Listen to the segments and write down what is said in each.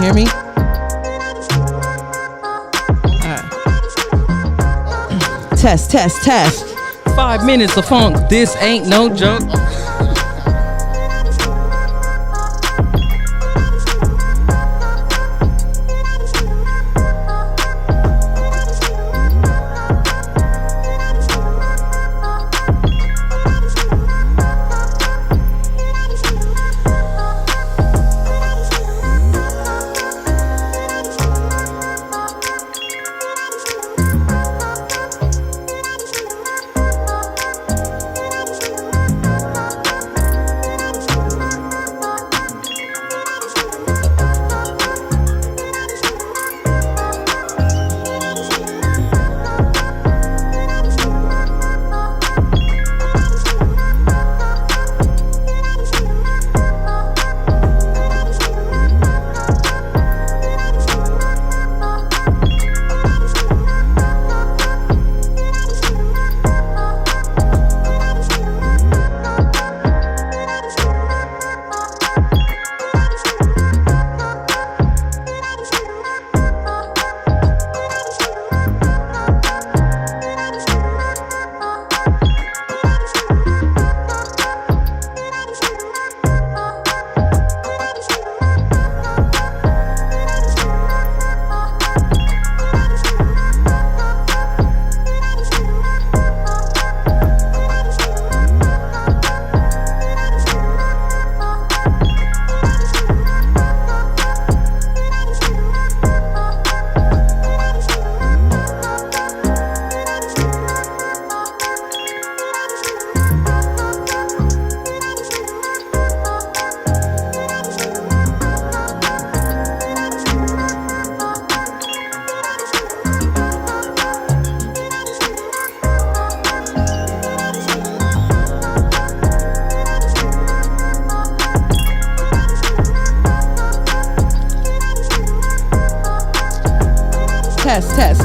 hear me? All right. Test. 5 minutes of funk. This ain't no joke.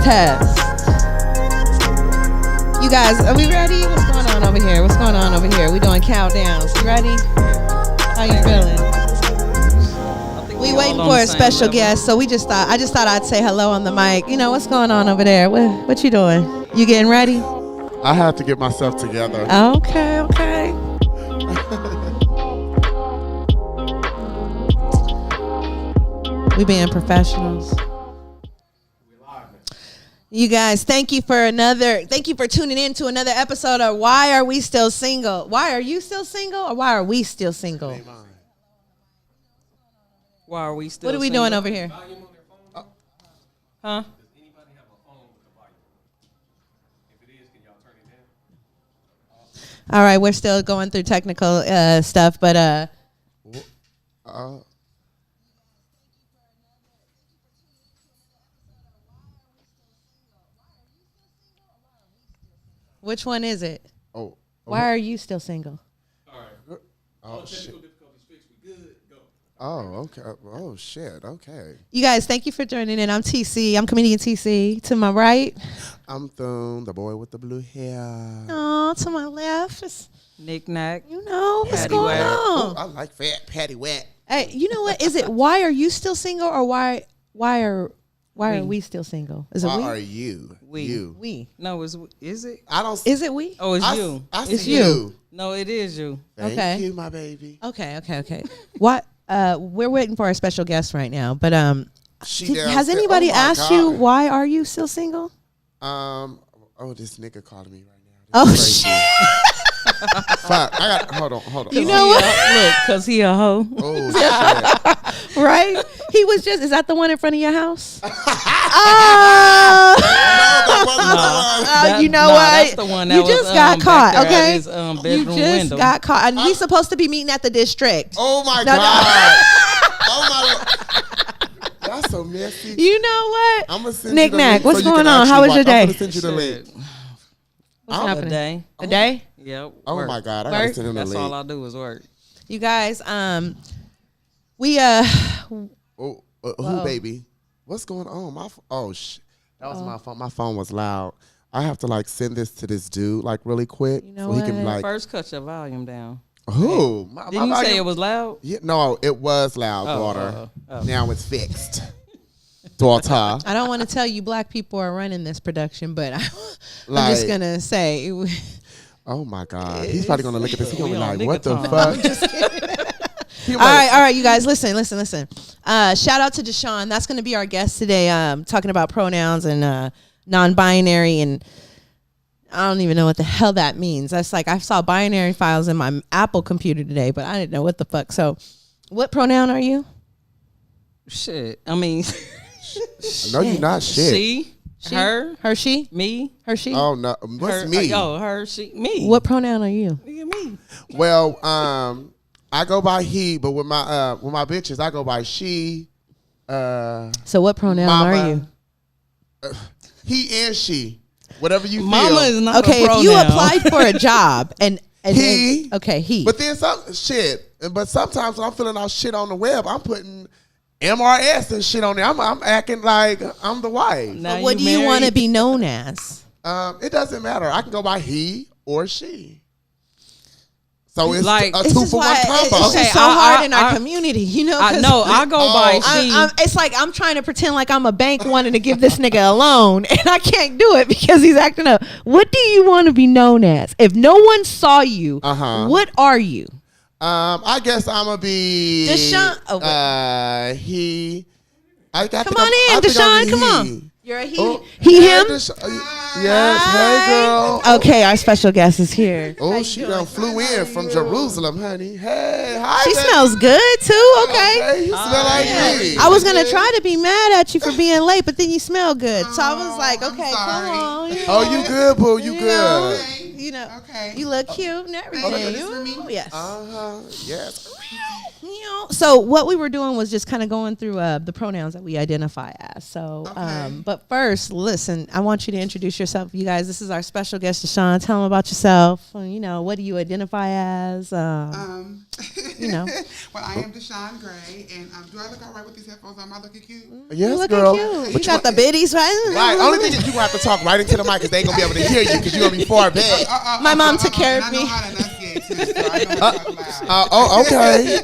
Test. You guys, are we ready? What's going on over here? We doing countdowns. You ready? How you feeling? We waiting for a special guest, so I just thought I'd say hello on the mic. You know, what's going on over there? What you doing? You getting ready? I have to get myself together. Okay. We being professionals. You guys, thank you for tuning in to another episode of Why Are We Still Single? Why are you still single, or why are we still single? Why are we still What are we single? doing over here? Huh? Does anybody have a phone with the volume? If it is, can y'all turn it down? All right, we're still going through technical stuff, but which one is it? Why are you still single? All right. Oh, shit. Technical difficulties fixed. We good. Go. Oh, okay. Oh, shit. Okay. You guys, thank you for joining in. I'm TC. I'm comedian TC. To my right. I'm Thoon, the boy with the blue hair. Oh, to my left is, Knick-knack. you know, what's Patty going whack. Oh, on? I like fat patty wet. Hey, you know what? Is it why are you still single, or why are we still single? Is it Why we? are you? We. You. We. No, is it? I don't. Is it we? Oh, it's I, you. I It's see you. No, it is you. Thank Okay. you, my baby. Okay. What? We're waiting for a special guest right now, but has downstairs. anybody Oh my asked you God. why are you still single? Oh, this nigga calling me right now. Oh This is shit! crazy. Fuck. I got. Hold on. You know what? Look, cause he a hoe. Oh shit. Right? He was just. Is that the one in front of your house? No, that wasn't the one. You know Nah, what? that's the one that you was, just got back caught. there at Okay. his, You bedroom just window. got caught, and we supposed to be meeting at the district. Oh my No, no. God. Oh my. That's so messy. You know what? I'm gonna send Knick you the knack, link what's so you going can on? How actually was your watch. I'm day? gonna send you the link. What's A happening? day. A day? Yep. Oh work. my God. I gotta Work? send him the That's all I link. do is work. You guys, we Oh, who, baby? What's going on? That was my phone. My phone was loud. I have to like send this to this dude like really quick You know so he can what? like. First, cut your volume down. Who? Didn't you say it was loud? Yeah, no, it was loud, daughter. Now it's fixed. Daughter. I don't want to tell you black people are running this production, but I'm just going to say. Oh, my God. He's probably going to look at this. He's going to be like, nigga what the time. fuck? All right, you guys, listen. Shout out to Deshon. That's going to be our guest today, talking about pronouns and non-binary, and I don't even know what the hell that means. That's like I saw binary files in my Apple computer today, but I didn't know what the fuck. So, what pronoun are you? Shit. I mean, No, you're not shit. she, her, she, me, her, she. Oh, no. What's her, me? her, she, me. What pronoun are you? Nigga, me. Well, I go by he, but with my bitches, I go by she. So, what pronoun mama, are you? He and she. Whatever you Mama feel. is not Okay, a pronoun. if you applied for a job and he. he. But then some shit. But sometimes when I'm filling out shit on the web, I'm putting MRS and shit on there. I'm acting like I'm the wife. Now what do you want to be known as? It doesn't matter. I can go by he or she. So it's Like, a This is 2-for-1 why combo. it's Okay, just so hard in our community, you know. I know. I go by she. It's like I'm trying to pretend like I'm a bank wanting to give this nigga a loan, and I can't do it because he's acting up. What do you want to be known as? If no one saw you, what are you? I guess I'm gonna be Deshon. Oh, he. I got come on in, Deshon. Come on. You're a he. Oh, He, hey, him. Yes. Hey, girl. Okay, our special guest is here. Oh, she done flew in from Jerusalem, honey. Hey, hi. She there. smells good too. Okay. Hey, you smell like me. I was gonna try to be mad at you for being late, but then you smell good, so I was like, okay, come on. Oh, you good, boo? You good? You know, Okay. you look cute and everything. Okay, this for me? Yes. Yes. So what we were doing was just kind of going through the pronouns that we identify as. So, but first, listen, I want you to introduce yourself, you guys. This is our special guest, Deshon. Tell them about yourself. You know, what do you identify as? You know. Well, I am Deshon Gray, and do I look all right with these headphones on? Am I looking cute? Yes, You looking girl. cute. But You got the biddies, right? Right. Only thing is you gonna have to talk right into the mic because they ain't gonna be able to hear you because you're gonna be far back. My mom took care of I me. know how to enunciate too, so I know how to talk loud. Oh, okay.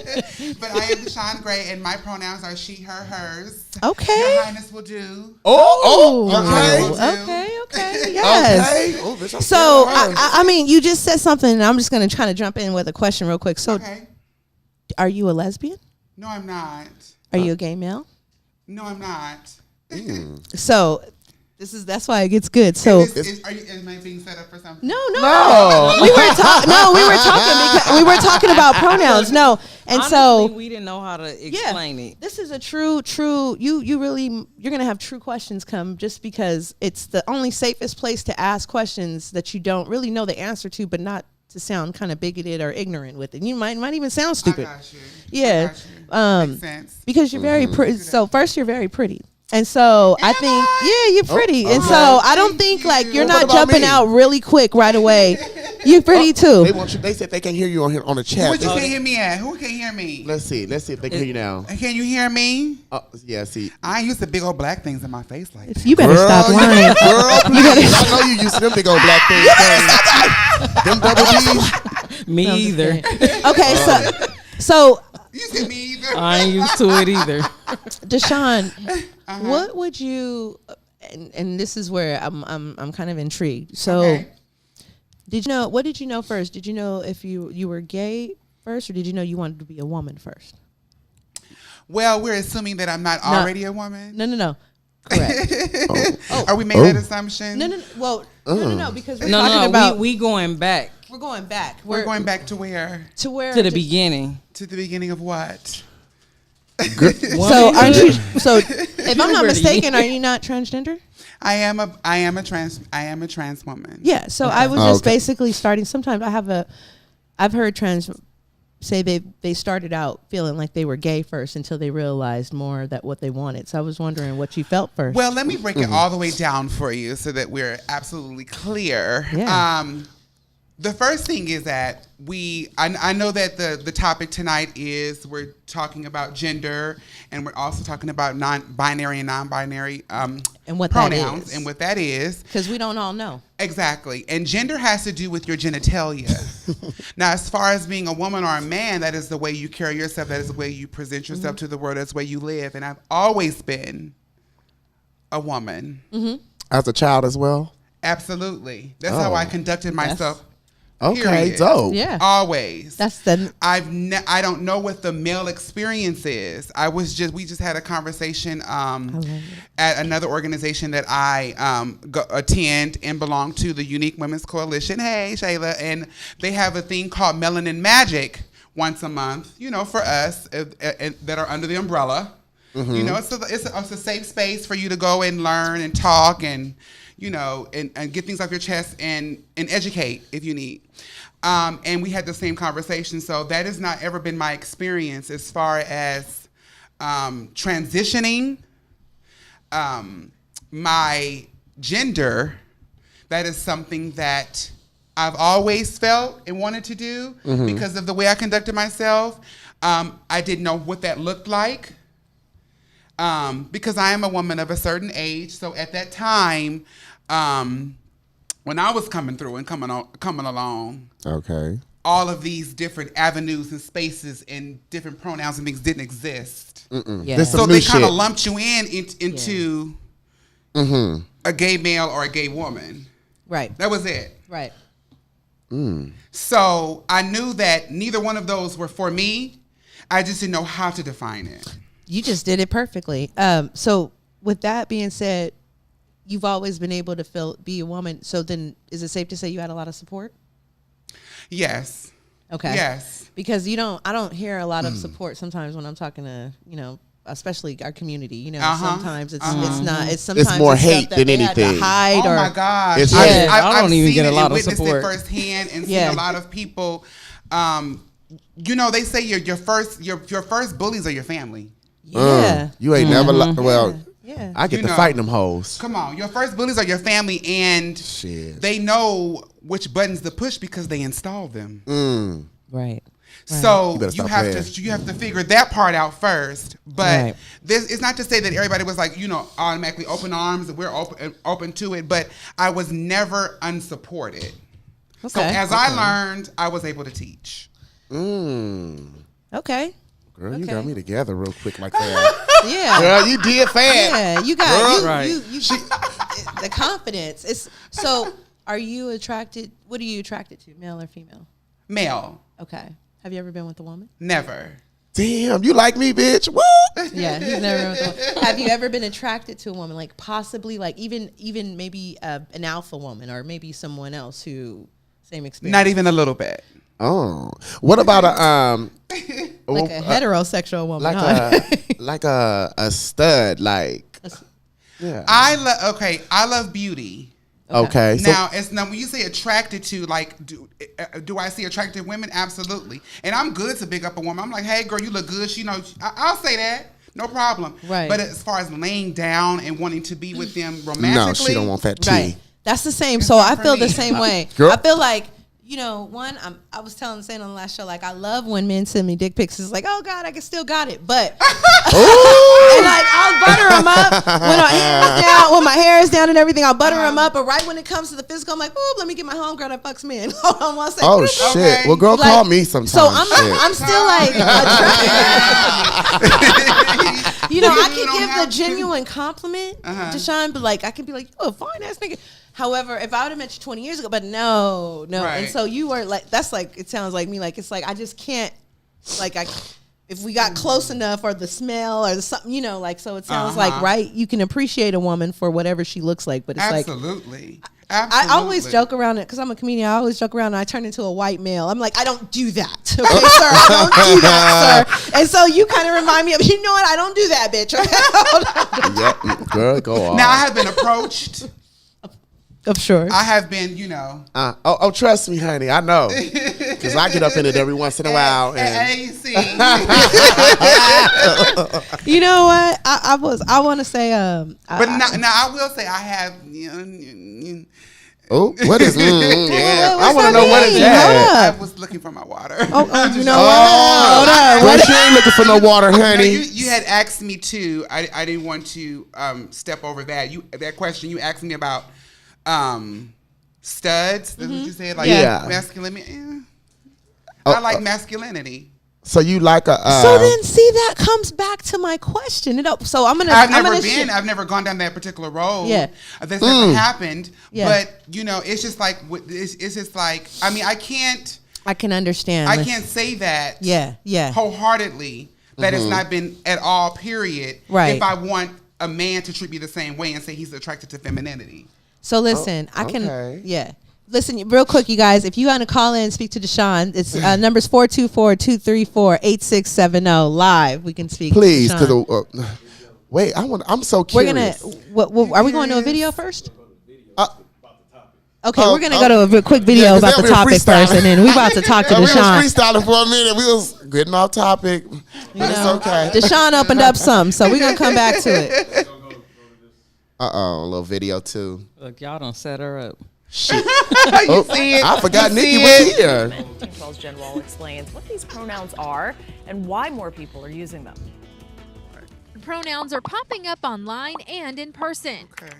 But I am Deshon Gray, and my pronouns are she, her, hers. Okay. Your Highness will do. Okay. Okay. Yes. Okay. Oh, bitch, I'm So, scared of her. I mean, you just said something, and I'm just going to try to jump in with a question real quick. So, Okay. are you a lesbian? No, I'm not. Are you a gay male? No, I'm not. So, that's why it gets good. So, Am I being set up for something? no. No. We were talking about pronouns. No. And Honestly, so, we didn't know how to explain it. this is a true, you're going to have true questions come just because it's the only safest place to ask questions that you don't really know the answer to, but not to sound kind of bigoted or ignorant with it. You might even sound stupid. I got you. Yeah. I got you. Makes sense. Because you're very pretty. So first, you're very pretty. And so I think, you're pretty. And so I don't think like you're What not about jumping me? out really quick right away. You're pretty too. They want you. They said they can hear you on the chat. What you can't hear me at? Who can hear me? Let's see if they can hear you now. Can you hear me? Yeah, see. I ain't used to big old black things in my face like that. You better stop lying. Girl, please. I know you used to them big old black things. Them double D's. Me No, I'm just either. kidding. Okay, so You said me either. I ain't used to it either. Deshon, what would you? And this is where I'm kind of intrigued. So, Okay. what did you know first? Did you know if you were gay first, or did you know you wanted to be a woman first? Well, we're assuming that I'm not already a woman. No. Correct. Are we making that assumption? No. Well, no, because we're No, talking about we going back we're going back. We're going back to where? to where to the beginning. To the beginning of what? So aren't you? So if I'm not Puberty. mistaken, are you not transgender? I am a trans woman. Yeah. So I was just basically starting. Sometimes I've heard trans say they started out feeling like they were gay first until they realized more that what they wanted. So I was wondering what you felt first. Well, let me break it all the way down for you so that we're absolutely clear. Yeah. The first thing is that I know that the topic tonight is we're talking about gender, and we're also talking about binary and non-binary and what pronouns that is. and what that is. Because we don't all know. Exactly. And gender has to do with your genitalia. Now, as far as being a woman or a man, that is the way you carry yourself. That is the way you present yourself to the world. That's the way you live. And I've always been a woman. As a child as well? Absolutely. That's how I conducted myself. Okay, Period. dope. Yeah. Always. That's the. I don't know what the male experience is. We just had a conversation at another organization that I attend and belong to, the Unique Women's Coalition. Hey, Shayla, and they have a thing called Melanin Magic once a month. You know, for us that are under the umbrella. You know, it's a safe space for you to go and learn and talk and. You know, and get things off your chest and educate if you need. And we had the same conversation. So that has not ever been my experience as far as transitioning my gender. That is something that I've always felt and wanted to do because of the way I conducted myself. I didn't know what that looked like. Because I am a woman of a certain age. So at that time, when I was coming through and coming along, okay, all of these different avenues and spaces and different pronouns and things didn't exist. Yeah. So they kind of lumped you into a gay male or a gay woman. Right. That was it. Right. So I knew that neither one of those were for me. I just didn't know how to define it. You just did it perfectly. So with that being said, you've always been able to be a woman. So then is it safe to say you had a lot of support? Yes. Okay. Yes. Because I don't hear a lot of support sometimes when I'm talking to, you know, especially our community, you know, sometimes it's sometimes more it's hate stuff that than they had to anything. hide Oh or my gosh. It's I don't even seen get a it lot and of witnessed support it firsthand and Yeah. seen a lot of people. You know, they say your first bullies are your family. yeah. You ain't never well. Yeah. I get You to know. fighting them hoes. Come on, your first bullies are your family, and Shit. they know which buttons to push because they install them. Right. So better you stop have playing. to figure that part out first. But Right. this it's not to say that everybody was like, you know, automatically open arms and we're open to it. But I was never unsupported. Okay. So as I learned, I was able to teach. Okay. Girl, you Okay. got me together real quick like that. Yeah. Girl, you did fast. Yeah, you got Right. you the confidence. It's so. Are you attracted? What are you attracted to, male or female? Male, Okay. Have you ever been with a woman? never. Damn, you like me, bitch. What? Yeah, he's never been with a woman. Have you ever been attracted to a woman, like possibly, like even maybe an alpha woman or maybe someone else who same experience? Not even a little bit. Oh, what about a like a heterosexual woman. like a stud, like yeah. I love beauty. Okay. So, Now when you say attracted to, like, do I see attractive women? Absolutely. And I'm good to big up a woman. I'm like, hey, girl, you look good. She knows. I'll say that. No problem. Right. But as far as laying down and wanting to be with them romantically. no, she don't want that tea. Right. That's the same. So I for feel me. the same way. Girl. I feel like, you know, I was saying on the last show, like, I love when men send me dick pics. It's like, oh God, I still got it. But, and like, I'll butter them up when my hair is down and everything. I'll butter them up. But right when it comes to the physical, I'm like, oh, let me get my homegirl that fucks men. Hold on one second. Oh shit. Okay. Well, girl, Like, call me sometime. So I'm Shit. still like, you know, I You can don't give have the to. genuine compliment to Deshaun, but like, I can be like, you a fine ass nigga. However, if I would have met you 20 years ago, but no. Right. And so you were like, that's like, it sounds like me, like, it's like, I just can't, like, if we got close enough or the smell or the something, you know, like, so it sounds like, right, you can appreciate a woman for whatever she looks like, but it's like, Absolutely. I always joke around it because I'm a comedian. I always joke around and I turn into a white male. I'm like, I don't do that. Okay, sir. I don't do that, sir. And so you kind of remind me of, you know what? I don't do that, bitch. Yeah, girl, go on. Now I have been approached. Of sure. I have been, you know. Trust me, honey. I know. Because I get up in it every once in a while. And AC. You know what? I want to say, But now I will say I have, Oh, what is? Yeah, I what's want to that know what is mean? that. Hold I was looking for my water. Oh, you know Oh, what? Hold on. well, she ain't looking for no water, No, honey. you had asked me too. I didn't want to step over that. That question you asked me about studs. That's what you said. Like Yeah. masculinity. Oh, I like masculinity. So you like a? So then, see, that comes back to my question. So I'm gonna. I've never gone down that particular road. Yeah. That's never happened. Yeah. But it's just like it's just like I mean I can understand. I can't say that. Yeah. Wholeheartedly that it's not been at all. Period. Right. If I want a man to treat me the same way and say he's attracted to femininity. So listen, I can. okay. Yeah. Listen, real quick, you guys. If you want to call in and speak to Deshon, it's numbers 424-234-8670 live. We can speak. Please, to to Deshon. the. Wait, I'm so We're curious. gonna. What are we going to a video first? Okay, Oh, we're gonna go to a quick video 'cause about the they'll be topic first, and then we about to talk to we was Deshon. freestyling for a minute. We was getting off topic. But it's okay. Deshaun opened up some, so we're gonna come back to it. A little video too. Look, y'all don't set her up. Shit. You see it? I forgot You Nikki see was it? here. Teen 12's Jen Wall explains what these pronouns are and why more people are using them. Pronouns are popping up online and in person. Okay.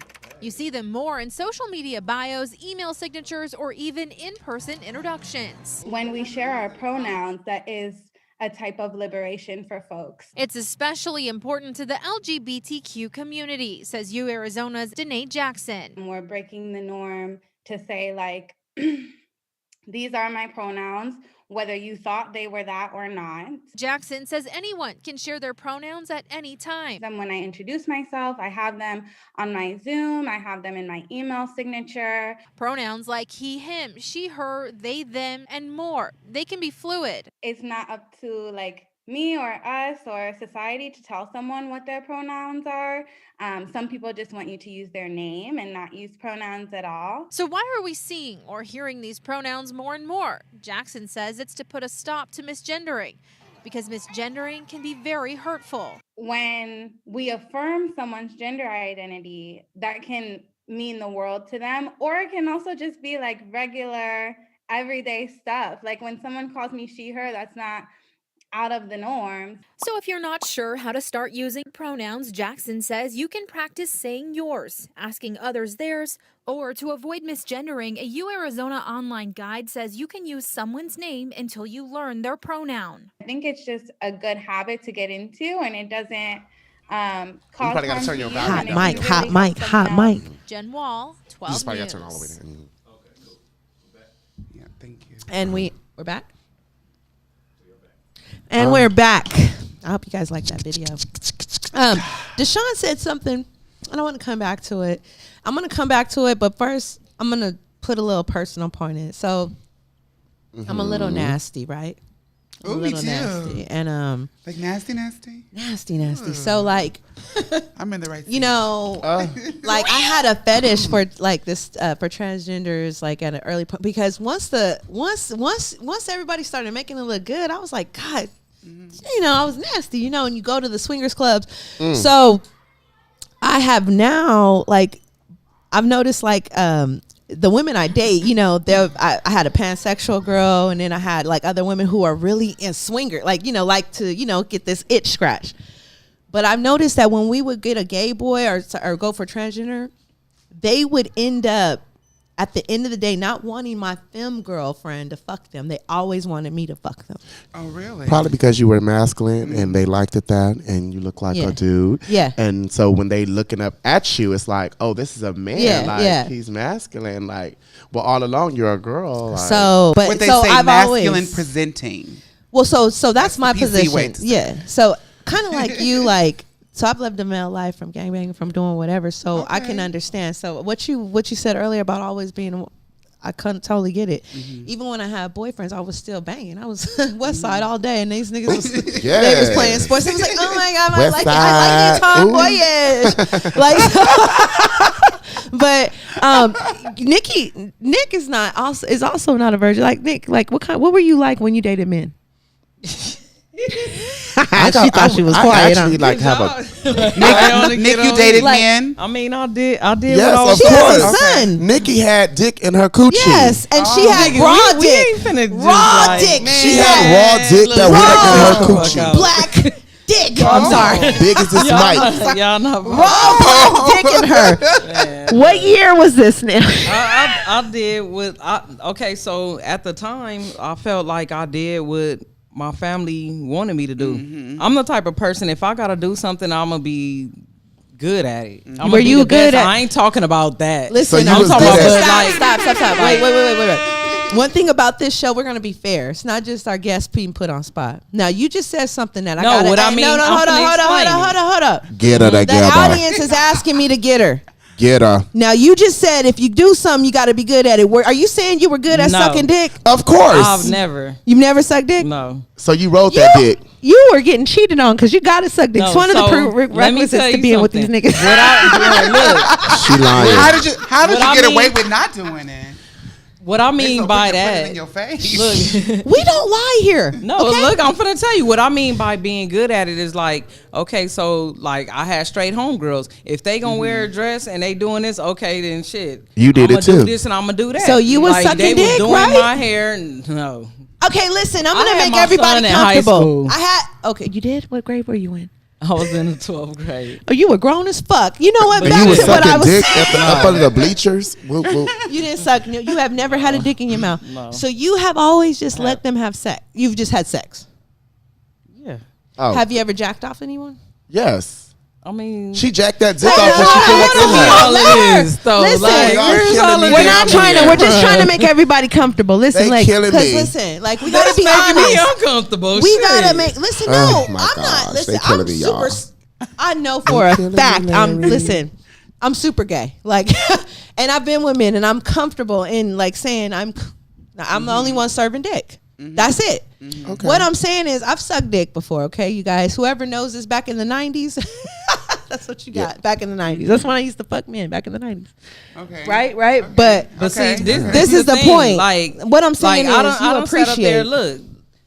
You see them more in social media bios, email signatures, or even in-person introductions. When we share our pronouns, that is a type of liberation for folks. It's especially important to the LGBTQ community, says U Arizona's Danae Jackson. We're breaking the norm to say, like, these are my pronouns, whether you thought they were that or not. Jackson says anyone can share their pronouns at any time. Then when I introduce myself, I have them on my Zoom, I have them in my email signature. Pronouns like he, him, she, her, they, them, and more. They can be fluid. It's not up to like me or us or society to tell someone what their pronouns are. Some people just want you to use their name and not use pronouns at all. So why are we seeing or hearing these pronouns more and more? Jackson says it's to put a stop to misgendering, because misgendering can be very hurtful. When we affirm someone's gender identity, that can mean the world to them, or it can also just be like regular, everyday stuff. Like when someone calls me she, her, that's not out of the norm. So if you're not sure how to start using pronouns, Jackson says you can practice saying yours, asking others theirs, or to avoid misgendering, a U Arizona online guide says you can use someone's name until you learn their pronoun. I think it's just a good habit to get into, and it doesn't cause probably gotta turn your volume down. Hot mic. Jen Wall, You 12 just probably News. gotta turn all the way down. Yeah, thank you. And we're back. And we're back. I hope you guys like that video. Deshon said something, and I want to come back to it. I'm going to come back to it, but first, I'm going to put a little personal point in it. So, I'm a little nasty, right? I'm Ooh, a me little too. nasty. And Like nasty. nasty. So, like, I'm in the right. you know, like I had a fetish for like this for transgenders, like at an early point, because once everybody started making it look good, I was like, God, you know, I was nasty, you know. And you go to the swingers clubs, so I have now, like, I've noticed, like, the women I date, you know, I had a pansexual girl, and then I had like other women who are really in swinger, like, you know, like to, you know, get this itch scratch. But I've noticed that when we would get a gay boy or go for transgender, they would end up at the end of the day not wanting my femme girlfriend to fuck them. They always wanted me to fuck them. Oh, really? Probably because you were masculine and they liked it that, and you look like a dude. Yeah. And so when they looking up at you, it's like, oh, this is a man. Yeah, like yeah. he's masculine. Like, well, all along you're a girl. Like, So, but What they so say, I've masculine always presenting. well, so that's my the PC way position. to say Yeah. So kind of like you, like. So I've lived a male life from gangbanging, from doing whatever. So I can understand. So what you said earlier about always being, I couldn't totally get it. Even when I had boyfriends, I was still banging. I was West Side all day, and these niggas was, they was playing sports. It was like, oh my God, West I like it tomboyish. But Nick is also not a virgin. Like Nick, like what were you like when you dated men? She thought she was I quiet. actually like have a. Nick, you dated men? I mean, I did. Yes, what I was of She has course. a son. Nikki had dick in her coochie. Yes, and she had Nigga, raw we dick. ain't finna just Raw like, dick. man. She had raw dick that Raw. went in her coochie. Black dick. I'm sorry. Big as this mic. Y'all not. Raw black dick in her. What year was this now? I did what okay, so at the time I felt like I did what my family wanted me to do. I'm the type of person, if I gotta do something, I'm gonna be good at it. I'm Were gonna be you the good best. at- I ain't talking about that. Listen, So you I'm was talking good about at- stop. Wait. One thing about this show, we're gonna be fair. It's not just our guests being put on spot. Now you just said something that I No, gotta. what I mean, No, I'm finna hold up. Get her The together. audience is asking me to get her. Get her. Now you just said if you do something, you got to be good at it. Are you saying you were good at No. sucking dick? Of course. I've never. You've never sucked dick? No. So you wrote that dick. You were getting cheated on because you got to suck dick. No, It's one of the so, let me prerequisites tell to you being with these something. niggas. What I look, She lying. How did What you I get mean- away with not doing it? what I They mean so by quick to put it in that. your face. Look. We don't lie here. No, okay? look, I'm finna tell you what I mean by being good at it is like, okay, so like I had straight homegirls. If they gonna wear a dress and they doing this, okay, then shit. You did I'ma it too. do this and I'm gonna do that. So you was like, sucking they dick, was doing right? my hair. No. Okay, listen, I'm I going to had make my everybody son in high comfortable. school. I had, okay, you did? What grade were you in? I was in the 12th grade. Oh, you were grown as fuck. You know what? But And Back you was to what I sucking was dick saying. up under the bleachers. Whoop, whoop. You didn't suck. You have never had a dick in your mouth. No. So you have always just let them have sex. You've just had sex. Yeah. Oh, Have you ever jacked off anyone? yes. I mean, She jacked that dick Hey, off when she hold came on, up hold in on, her. hold on. all it is. So, Listen, like, y'all where's killing all me of with We're this not Yeah, trying to. yeah. We're just trying to make everybody comfortable. Listen, They like, killing because me. listen, like we gotta That's be making me honest. uncomfortable. We Shit. gotta make. Listen, no, Oh, I'm my not. gosh, Listen, they killing I'm me, super. y'all. I know for a killing fact. me, I'm Larry. listen. I'm super gay. Like, and I've been with men, and I'm comfortable in like saying I'm the only one serving dick. That's it. Okay. What I'm saying is I've sucked dick before. Okay, you guys. Whoever knows this back in the 90s. That's what you got back in the 90s. That's when I used to fuck men back in the 90s. Okay. Right. But But Okay. see, this, This is the thing. point. Like What I'm saying like, is you I done sat up there. appreciate- Look,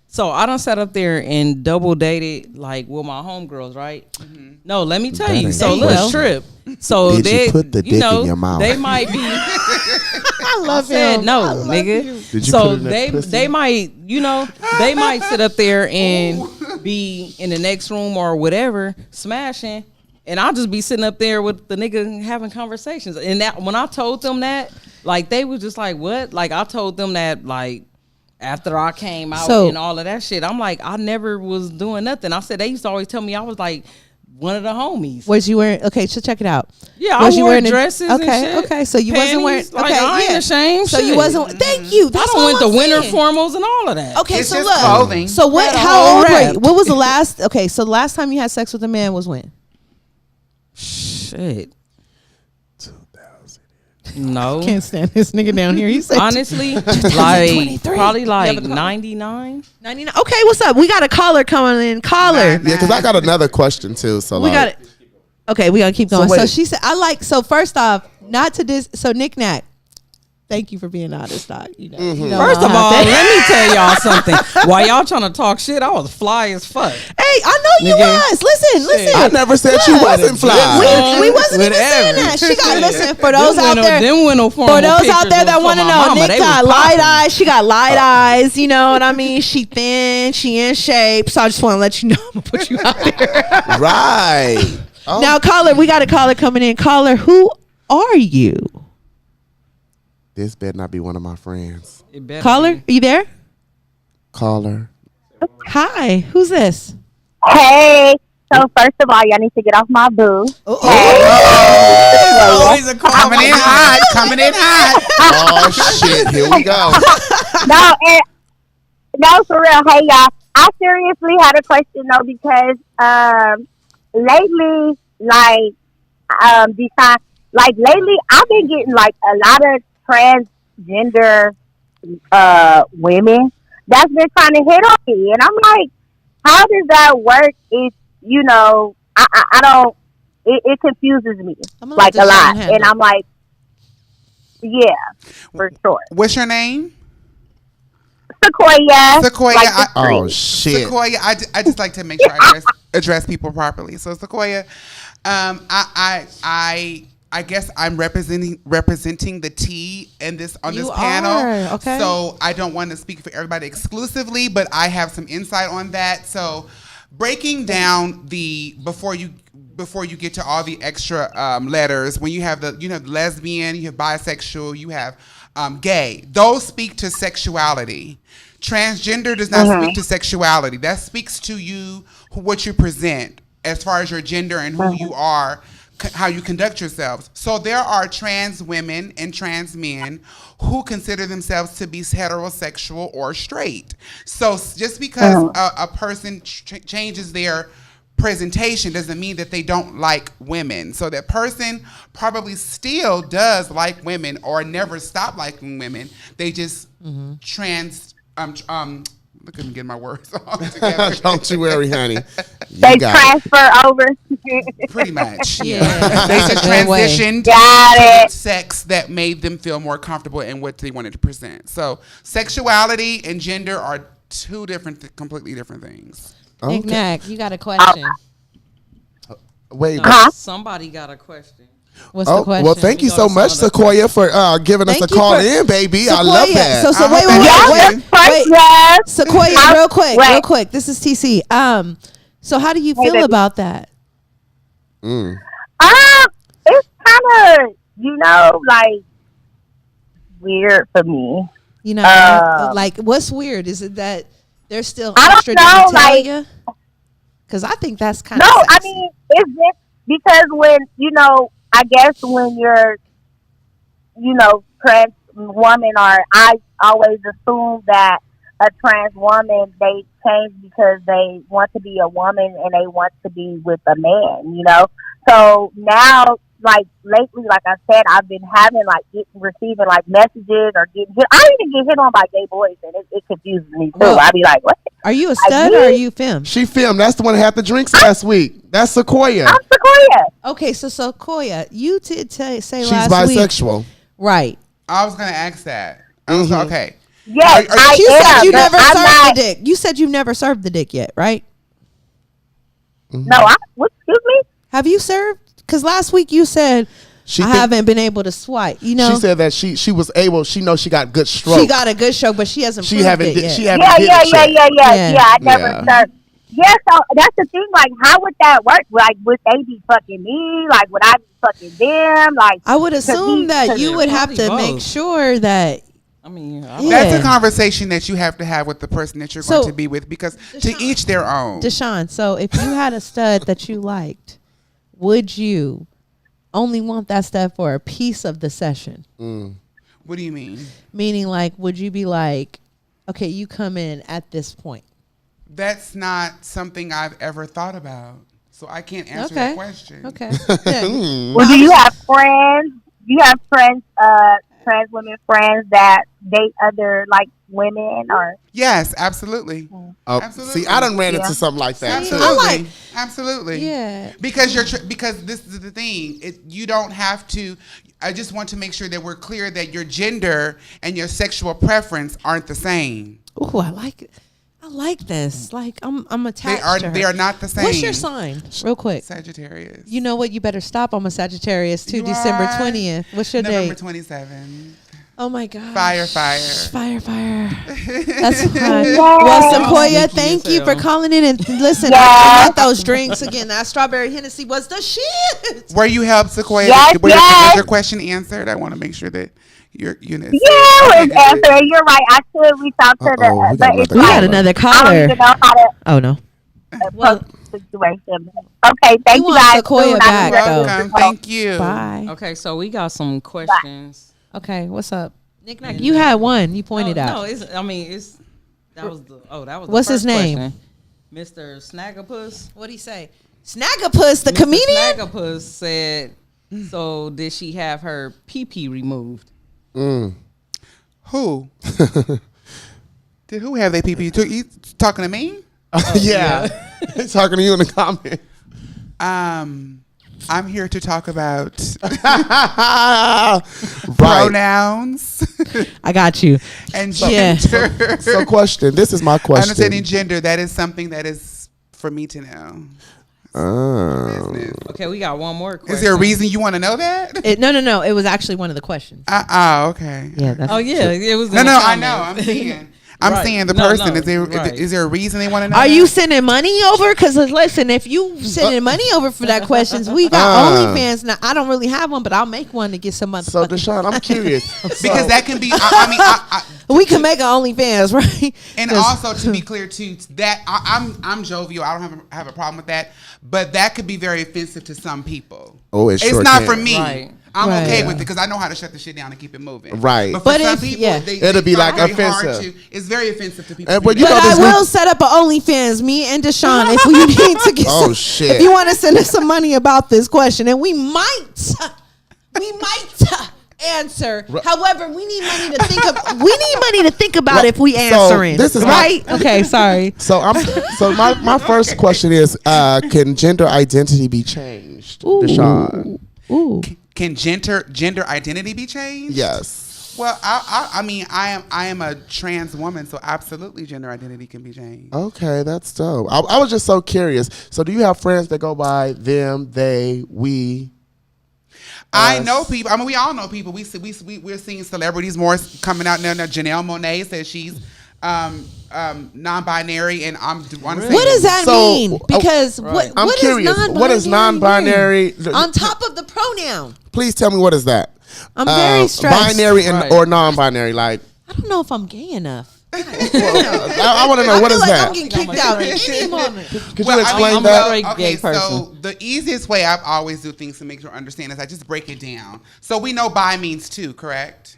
so I done sat up there and double dated like with my homegirls, right? No, let me tell That you. ain't So There you look, go. trip. So Did you they, put the dick know, in your mouth? they might be. I love Said him. no, I love nigga. you. Did you So put it in that pussy? they might, they might sit up there and be in the next room or whatever, smashing. And I'll just be sitting up there with the nigga having conversations. And that when I told them that, like they was just like, what? Like I told them that like after I came out So- and all of that shit. I'm like, I never was doing nothing. I said they used to always tell me I was like one of the homies. Was you wearing? Okay, so check it out. Yeah, Was I you wore wearing a- dresses and Okay, shit. okay. So you wasn't wearing. Panties. Okay, Like, I ain't yeah. ashamed. So you Shit. wasn't. Thank you. That's I don't all went I'm to winter saying. formals and all of that. Okay, It's so just look. clothing. So what? Had a How whole old were you? rap. What was the last? Okay, so the last time you had sex with a man was when? Shit. No. Can't stand this nigga down here. He said Honestly, like 2023. probably You like have a call? 99. 99. Okay, what's up? We got a caller coming in. Caller. Yeah, because I got another question too. So We like, got it. Okay, we gotta keep going. So, wait. she said, "I like." So first off, not to this. So Nick Nack, thank you for being honest, Doc. You know, you know First I'll of have all, to- let me tell y'all something. While y'all trying to talk shit, I was fly as fuck. hey, I know you Nigga. was. Listen. I never said you wasn't fly. We wasn't even saying Whatever. that. She got listen for those out there. For For those out there that want to know, Nick got light eyes. She got light eyes. You know what I mean? She thin. She in shape. So I just want to let you know. I'm gonna put you out there. Right. Oh, Now, caller, we got a caller coming in. Caller, who are you? this better not be one of my friends. Caller, are you there? Caller. Hi, who's this? Hey, so first of all, y'all need to get off my boo. Always a call. Coming in hot. Coming in hot. Oh shit! Here we go. No, for real. Hey, y'all. I seriously had a question though because lately, lately, I've been getting like a lot of transgender women that's been trying to hit on me, and I'm like, how does that work? If I don't. It confuses me I'm gonna like let a Deshon lot, handle and I'm like, yeah, for sure. What's your name? Sequoia. Sequoia. Like the Oh tree. shit. Sequoia, I just like to make sure I address people properly. So Sequoia, I guess I'm representing the T in this on this panel. are, okay. So I don't want to speak for everybody exclusively, but I have some insight on that. So breaking down before you get to all the extra letters, when you have the lesbian, you have bisexual, you have gay. Those speak to sexuality. Transgender does not speak to sexuality. That speaks to you, what you present as far as your gender and who you are, how you conduct yourselves. So there are trans women and trans men who consider themselves to be heterosexual or straight. So just because a person changes their presentation doesn't mean that they don't like women. So that person probably still does like women or never stop liking women. They just look at me getting my words all together. Don't you worry, honey. They transfer over. Pretty much. Yeah. They just transitioned Got it. to sex that made them feel more comfortable in what they wanted to present. So sexuality and gender are two completely different things. Nick Nack, you got a question. Wait. Somebody got a question. What's the question? Well, thank you so much, Sequoia, for giving us a call in, baby. I love that. So wait. Sequoia, real quick. This is TC. So how do you feel about that? It's kind of, like weird for me. Like what's weird? Is it that they're still I don't extra know, genitalia? Because I think that's kind of I mean, it's just because when I guess when you're trans woman, or I always assume that a trans woman, they change because they want to be a woman and they want to be with a man, So now, like lately, like I said, I've been having receiving messages or I even get hit on by gay boys, and it confuses me too. Well, I be like, what? Are you a stud or are you femme? She filmed. That's the one that had the drinks last week. That's Sequoia. I'm Sequoia. Okay, so Sequoia, you did say She's last week. bisexual. Right. I was going to ask that. I was okay. Yes, You said you never I'm served not- the dick. You said you've never served the dick yet, right? No, excuse me? Have you served? Because last week you said I haven't been able to swipe. She said that she was able. She knows she got good stroke. She got a good stroke, but she hasn't. She proved haven't. it yet. She haven't. Yeah. I never served. Yeah, so that's the thing. Like, how would that work? Like, would they be fucking me? Like, would I be fucking them? Like, I would assume that you would have to make sure that. I mean, that's a conversation that you have to have with the person that you're going to be with, because to each their own. Deshon, so if you had a stud that you liked, would you only want that stud for a piece of the session? What do you mean? Meaning, like, would you be like, okay, you come in at this point? That's not something I've ever thought about, so I can't answer that question. Okay. Well, do you have friends? You have friends, trans women friends that date other women, or? Yes, absolutely. Absolutely. See, I done ran into something like that. Absolutely. Absolutely. Yeah. Because because this is the thing. You don't have to. I just want to make sure that we're clear that your gender and your sexual preference aren't the same. Ooh, I like it. I like this. Like, I'm attached to her. They are not the same. What's your sign? Real quick. Sagittarius. You know what? You better stop. I'm a Sagittarius too. December 20th. What's your date? November 27. Oh my God. Fire. That's fine. Well, Sequoia, thank you for calling in and listen. I want those drinks again. That strawberry Hennessy was the shit. Were you helped, Sequoia? Yes, Was your question answered? I want to make sure that your unit. Yeah, it was answered. You're right. I should reach out to We got another caller. I don't even know how to. Oh no. Well, situation. Okay, thank you guys. Sequoia back, welcome. Thank you. Bye. Okay, so we got some questions. Okay, what's up? Nick Nack, you had one. You pointed out. No, that was What's the his first name? question. Mr. Snaggapus. What'd he say? Snaggapus, the comedian? Snaggapus said, so did she have her pee-pee removed? Who? Did who have their pee-pee? You talking to me? Yeah. He's talking to you in the comments. I'm here to talk about Right. pronouns I got you. and Yeah. gender. So question. This is my question. Understanding gender, that is something that is for me to know. Okay, we got one more question. Is there a reason you want to know that? No. It was actually one of the questions. Okay. Yeah. That's Oh yeah, it was. No, in the I know. comments. I'm saying. I'm Right. saying the No, person. no, Is right. there a reason they want to know? Are that? you sending money over? Because listen, if you sending money over for that questions, we got OnlyFans now. I don't really have one, but I'll make one to get some motherfuckers. So Deshon, I'm curious. Because that can be. I mean, we can make an OnlyFans, right? and also to be clear too, that I'm jovial. I don't have a problem with that, but that could be very offensive to some people. Oh, it It's sure not can. for me. Right. I'm Right. okay with it because I know how to shut the shit down and keep it moving. Right. But for But some if- people, yeah. It'll be try like very hard offensive. it's very offensive to people. And to but do you that. But know I this will set up an OnlyFans, me and Deshon, if we need to get Oh, some, shit. if you want to send us some money about this question, and we might answer. However, we need money to think about Right. if we So, answering. this is my- right. Okay, sorry. So my first question is, can gender identity be changed, Deshon? Ooh. Can gender identity be changed? Yes. Well, I mean, I am a trans woman, so absolutely gender identity can be changed. Okay, that's dope. I was just so curious. So do you have friends that go by them, they, we? I know people. I mean, we all know people. We're seeing celebrities more coming out now. Janelle Monáe says she's non-binary, and I'm What does that So, mean? Because Right. I'm what curious. Is What is non-binary? On top of the pronoun. Please tell me what is that? I'm very stressed. Binary and Right. or non-binary, like. I don't know if I'm gay enough. I want to know I what feel is like that. I'm getting kicked out at any moment. Could you explain I'm that? very Okay, gay person. so the easiest way I always do things to make sure I understand is I just break it down. So we know bi means two, correct?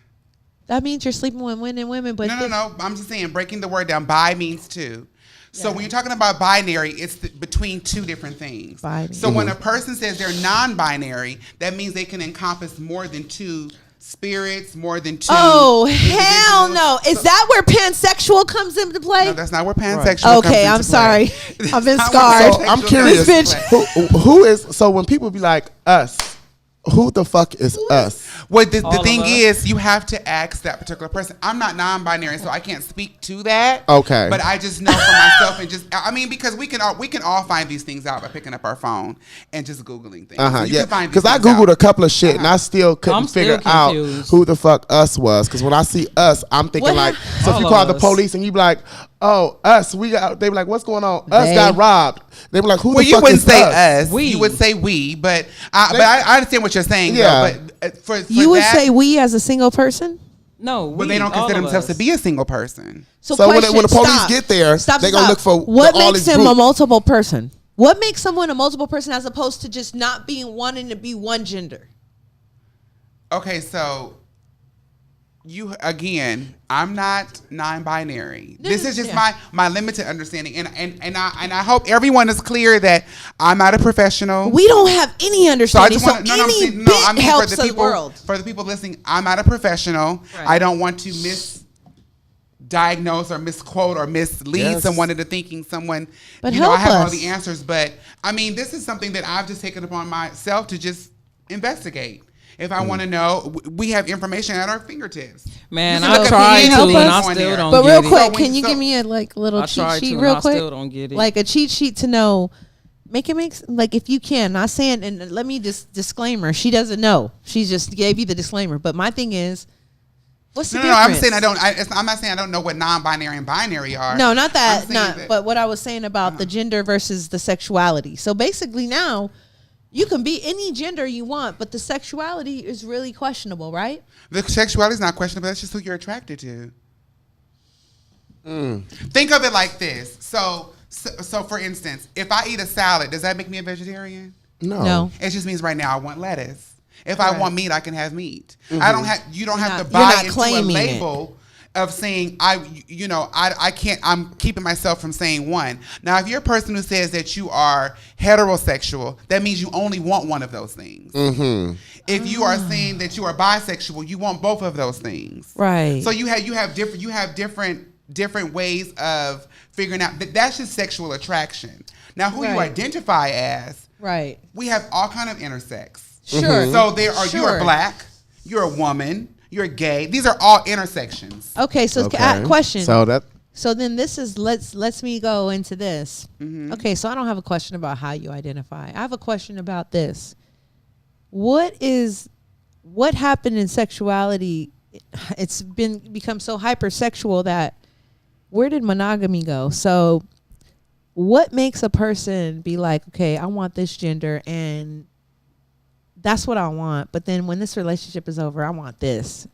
That means you're sleeping with men and women, but No. I'm just saying breaking the word down. Bi means two. So when you're talking about binary, it's between two different things. Binary. So when a person says they're non-binary, that means they can encompass more than two spirits, more than two. Oh hell individuals. no! Is that where pansexual comes into play? No, that's not where pansexual comes Okay, into I'm play. sorry. I've been That's not scarred. where So I'm pansexual curious. This bitch. Who is? So when people be like us, who the fuck is us? Well, the All thing of us. is, you have to ask that particular person. I'm not non-binary, so I can't speak to that. Okay. But I just know for myself, and I mean, because we can all find these things out by picking up our phone and just Googling things. So you Yeah. can find these Because I things googled out. a couple of shit and I still couldn't I'm still figure out confused. who the fuck us was. Because when I see us, I'm thinking What like, hap- so if you All call of the us. police and you be like, oh, us, we got. They be like, what's going on? Us They. got robbed. They be like, who Well, the you fuck wouldn't is say us? us. We. You would say we. But I understand what you're saying. Yeah. Though, but for You would that, say we as a single person. No, well, they don't consider themselves to be a single person. So when the police stop. get there, Stop, they gonna stop. look for what all makes this him a group. multiple person. What makes someone a multiple person as opposed to just not being wanting to be one gender? Okay, so you again, I'm not non-binary. This is just my limited understanding, and I hope everyone is clear that I'm not a professional. We don't have any So I understanding. just So, want to any bit helps for the the people world. for the people listening. I'm not a professional. Right. I don't want to misdiagnose or misquote or mislead Yes. someone into thinking someone. But I help have all us. the answers, but I mean, this is something that I've just taken upon myself to just investigate. If I want to know, we have information at our fingertips. Man, You can I look at tried the to, help and I us? still don't But get real it. quick, So can you so- give me a little I cheat tried sheet to, real and I quick? still don't get it. Like a cheat sheet to know. Make like if you can. Not saying, and let me just disclaimer. She doesn't know. She just gave you the disclaimer. But my thing is, what's the No, difference? I'm saying I'm not saying I don't know what non-binary and binary are. No, not that. I'm saying Not. that- But what I was saying about the gender versus the sexuality. So basically, now you can be any gender you want, but the sexuality is really questionable, right? The sexuality is not questionable. That's just who you're attracted to. Think of it like this. So, for instance, if I eat a salad, does that make me a vegetarian? No. It just means right now I want lettuce. If I want meat, I can have meat. Mm-hmm. I don't have. You don't have to you're buy not into a claiming it. label of saying I can't. I'm keeping myself from saying one. Now, if you're a person who says that you are heterosexual, that means you only want one of those things. Mm-hmm. If you are saying that you are bisexual, you want both of those things. Right. So you have different ways of figuring out that's just sexual attraction. Now, who you Right. identify as, Right. We have all kind of intersex. Sure. So there are you are Sure. black, you're a woman, you're gay. These are all intersections. Okay, so Okay. question. So then this is let's me go into this. Mm-hmm. Okay, so I don't have a question about how you identify. I have a question about this. What happened in sexuality? It's become so hypersexual that where did monogamy go? So what makes a person be like, okay, I want this gender and that's what I want, but then when this relationship is over, I want this.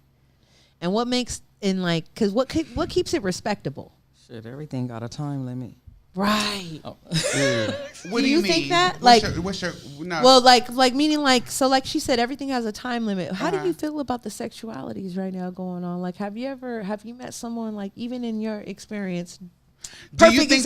And what makes because what keeps it respectable? Shit, everything got a time limit. Right. Oh. What do you think mean? that? What's your no? Well, meaning so like she said, everything has a time limit. How do you feel about the sexualities right now going on? Like, have you met someone like even in your experience? Do you think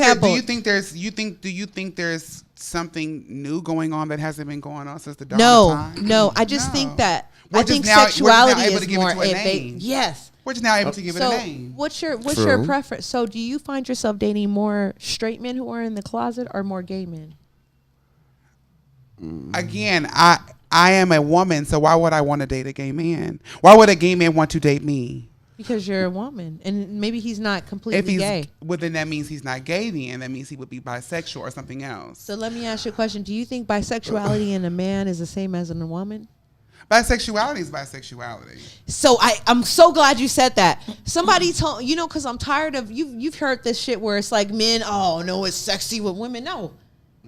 there's something new going on that hasn't been going on since the dawn of time? No. I just think that We're I think just now sexuality able to is give it more to a name. yes. We're just now able to give it a name. What's your True. preference? So do you find yourself dating more straight men who are in the closet or more gay men? Again, I am a woman, so why would I want to date a gay man? Why would a gay man want to date me? Because you're a woman, and maybe he's not If completely he's gay. well, then that means he's not gay. Then that means he would be bisexual or something else. So let me ask you a question. Do you think bisexuality in a man is the same as in a woman? Bisexuality is bisexuality. So I'm so glad you said that. Somebody told because I'm tired of you've heard this shit where it's like men, oh no, it's sexy with women. No.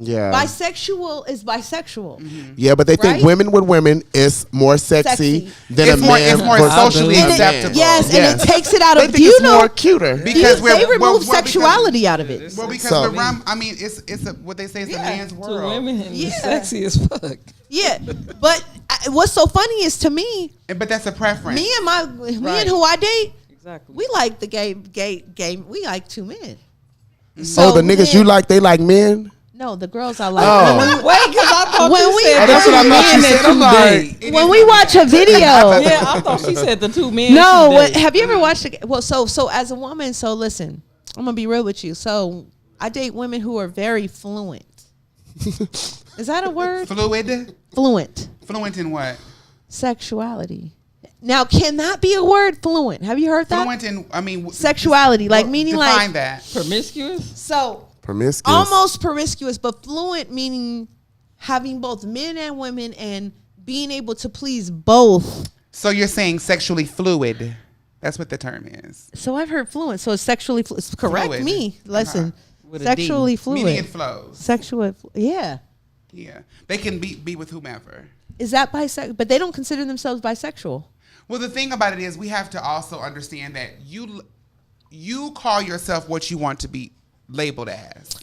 yeah. Bisexual is bisexual. Yeah, but they think Right? women with women is more sexy than It's a more- man. it's more versus socially a man. acceptable. Yes, and it takes it out They of. think Do you it's know? more cuter. Because they remove because- sexuality out of it. Well, because So- it's what they say is a man's To world. women, Yeah. it's sexy as fuck. Yeah, but what's so funny is to me, But that's a preference. me and who I date, Exactly. we like the gay. We like two men. So the niggas you like, they like men? No, the girls I like. Oh. Wait, because I thought When you we- said Oh, that's the what I two thought she men said. that I'm you like- date. When we watch a video. Yeah, I thought she said the two men. No, she date. have you ever watched? So as a woman, so listen, I'm gonna be real with you. So I date women who are very fluent. Is that a word? Fluid. Fluent In what? sexuality. Now, can that be a word? Fluent. Have you heard that? Fluent in Sexuality, like meaning define like that. Promiscuous? so Promiscuous. almost promiscuous, but fluent meaning having both men and women and being able to please both. So you're saying sexually fluid. That's what the term is. So I've heard fluent. So it's sexually correct Fluid. me. Listen, With a sexually D. fluid. Meaning it flows. Sexual, yeah. Yeah. They can be with whomever. Is that bisexual? But they don't consider themselves bisexual. Well, the thing about it is we have to also understand that you call yourself what you want to be labeled as.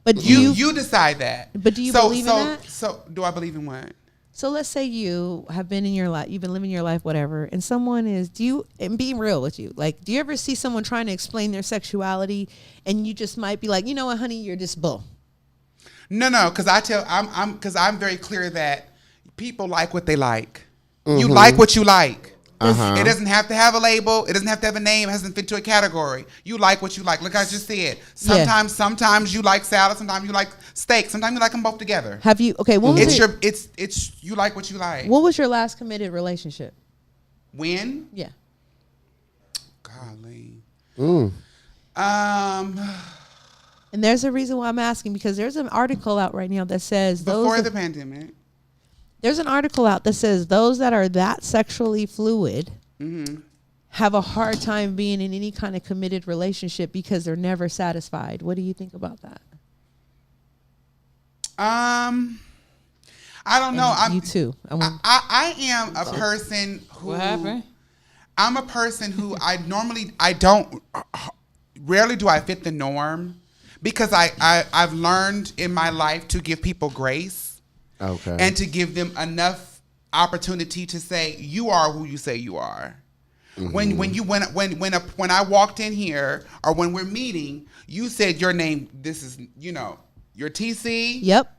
But do You decide that. But do you believe in that? So do I believe in what? So let's say you have been in your life, you've been living your life, whatever, and someone is, and being real with you, like, do you ever see someone trying to explain their sexuality and you just might be like, you know what, honey, you're just bull? No, because I'm very clear that people like what they like. You like what you like. It doesn't have to have a label. It doesn't have to have a name. It doesn't fit to a category. You like what you like. Like I just said, sometimes you like salad. Sometimes you like steak. Sometimes you like them both together. Have you? Okay, what was It's you like what you like. What was your last committed relationship? When? Yeah. Golly. And there's a reason why I'm asking, because there's an article out right now that says before the pandemic. There's an article out that says those that are that sexually fluid have a hard time being in any kind of committed relationship because they're never satisfied. What do you think about that? I don't know. You too. I am a person who. What happened? I'm a person who rarely do I fit the norm, because I've learned in my life to give people grace. Okay. And to give them enough opportunity to say, you are who you say you are. When I walked in here, or when we're meeting, you said your name. This is your TC. Yep.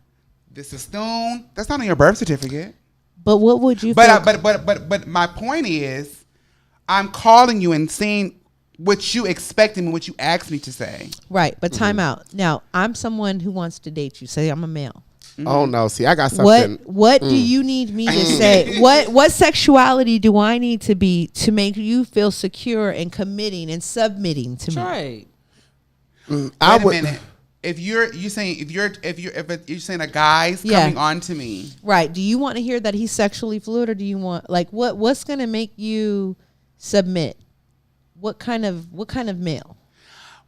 This is Thoon. That's not on your birth certificate. But what would you? But my point is, I'm calling you and saying what you expect and what you asked me to say. Right, but time out. Now, I'm someone who wants to date you. Say I'm a male. Oh no! See, I got something. What do you need me to say? What sexuality do I need to be to make you feel secure and committing and submitting to me? Right. Wait a minute. If you're saying a guy's coming on to me, right? Do you want to hear that he's sexually fluid, or do you want what's gonna make you submit? What kind of male?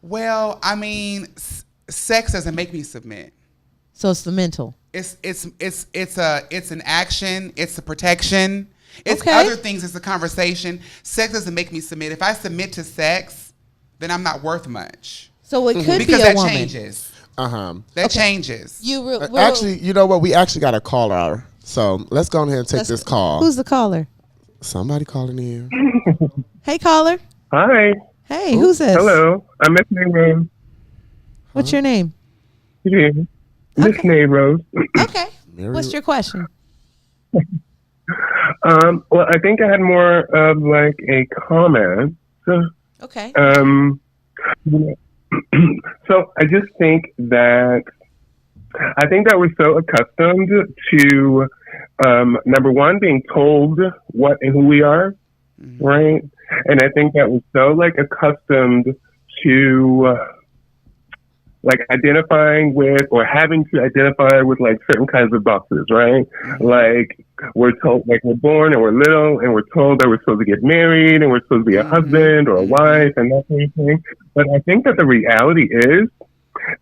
Well, I mean, sex doesn't make me submit. So it's the mental. It's an action. It's a protection. It's Okay. other things. It's a conversation. Sex doesn't make me submit. If I submit to sex, then I'm not worth much. So it could because be a that woman. changes. Uh-huh. That changes. Actually, you know what? We actually got a caller. So let's go ahead and take this call. Who's the caller? Somebody calling in. Hey, caller. Hi. Hey, who's this? Hello. I'm Miss Rose. What's your name? Yeah. Miss Rose. Okay. What's your question? Well, I think I had more of like a comment. Okay. So I just think that we're so accustomed to number one, being told what and who we are, right? And I think that we're so like accustomed to like identifying with or having to identify with like certain kinds of boxes, right? Like we're told, like we're born and we're little and we're told that we're supposed to get married and we're supposed to be a husband or a wife and that kind of thing. But I think that the reality is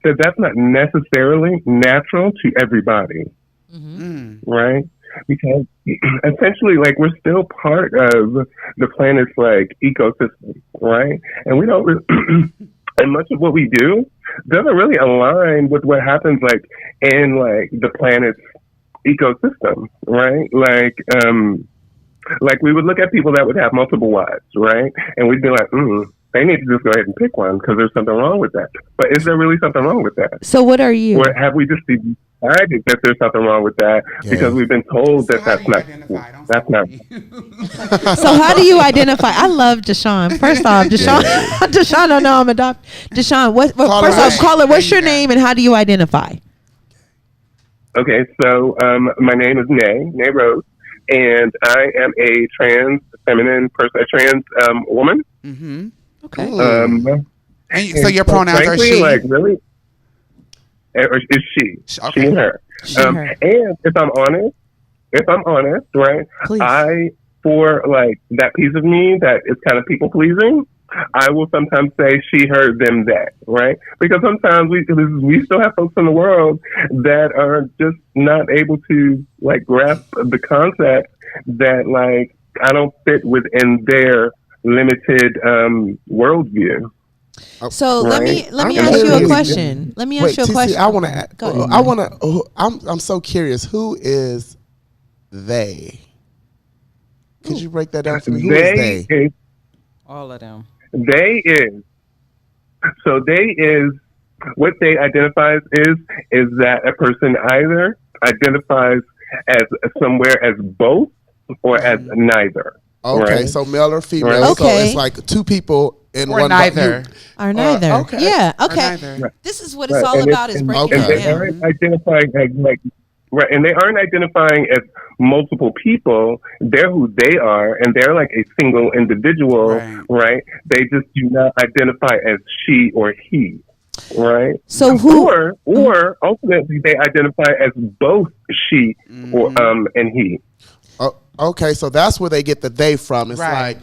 that that's not necessarily natural to everybody, right? Because essentially, like, we're still part of the planet's like ecosystem, right? And we don't and much of what we do doesn't really align with what happens like in like the planet's ecosystem, right? Like we would look at people that would have multiple wives, right? And we'd be like, they need to just go ahead and pick one because there's something wrong with that. But is there really something wrong with that? So what are you? Or have we just decided that there's something wrong with that because we've been told that that's not. So how do you identify? I love Deshon. First off, Deshon don't know I'm adopted. Deshon, first off, caller, what's your name and how do you identify? Okay, so my name is Nay Rose, and I am a trans feminine person, a trans woman. Mm-hmm. Okay. And so your pronouns frankly, are she? Like really, or is she? Okay. She and her. And if I'm honest, right? Please. For like that piece of me that is kind of people pleasing, I will sometimes say she, her, them, that, right? Because sometimes we still have folks in the world that are just not able to like grasp the concept that like I don't fit within their limited worldview. So right? let me ask you a question. Let me ask you a question. I'm so curious. Who is they? Could you break that down for me? Who is they? All of them. They is what they identifies is that a person either identifies as somewhere as both or as neither. Okay, right? so male or female. Right. So it's like two people in or one. Neither. Or neither. Okay. Yeah. Okay. Neither. This is what it's all about. Is breaking and it they down. aren't identifying as like right, and they aren't identifying as multiple people. They're who they are, and they're like a single individual, right? They just do not identify as she or he, right? So who? Or ultimately, they identify as both she or and he. Okay, so that's where they get the they from. It's like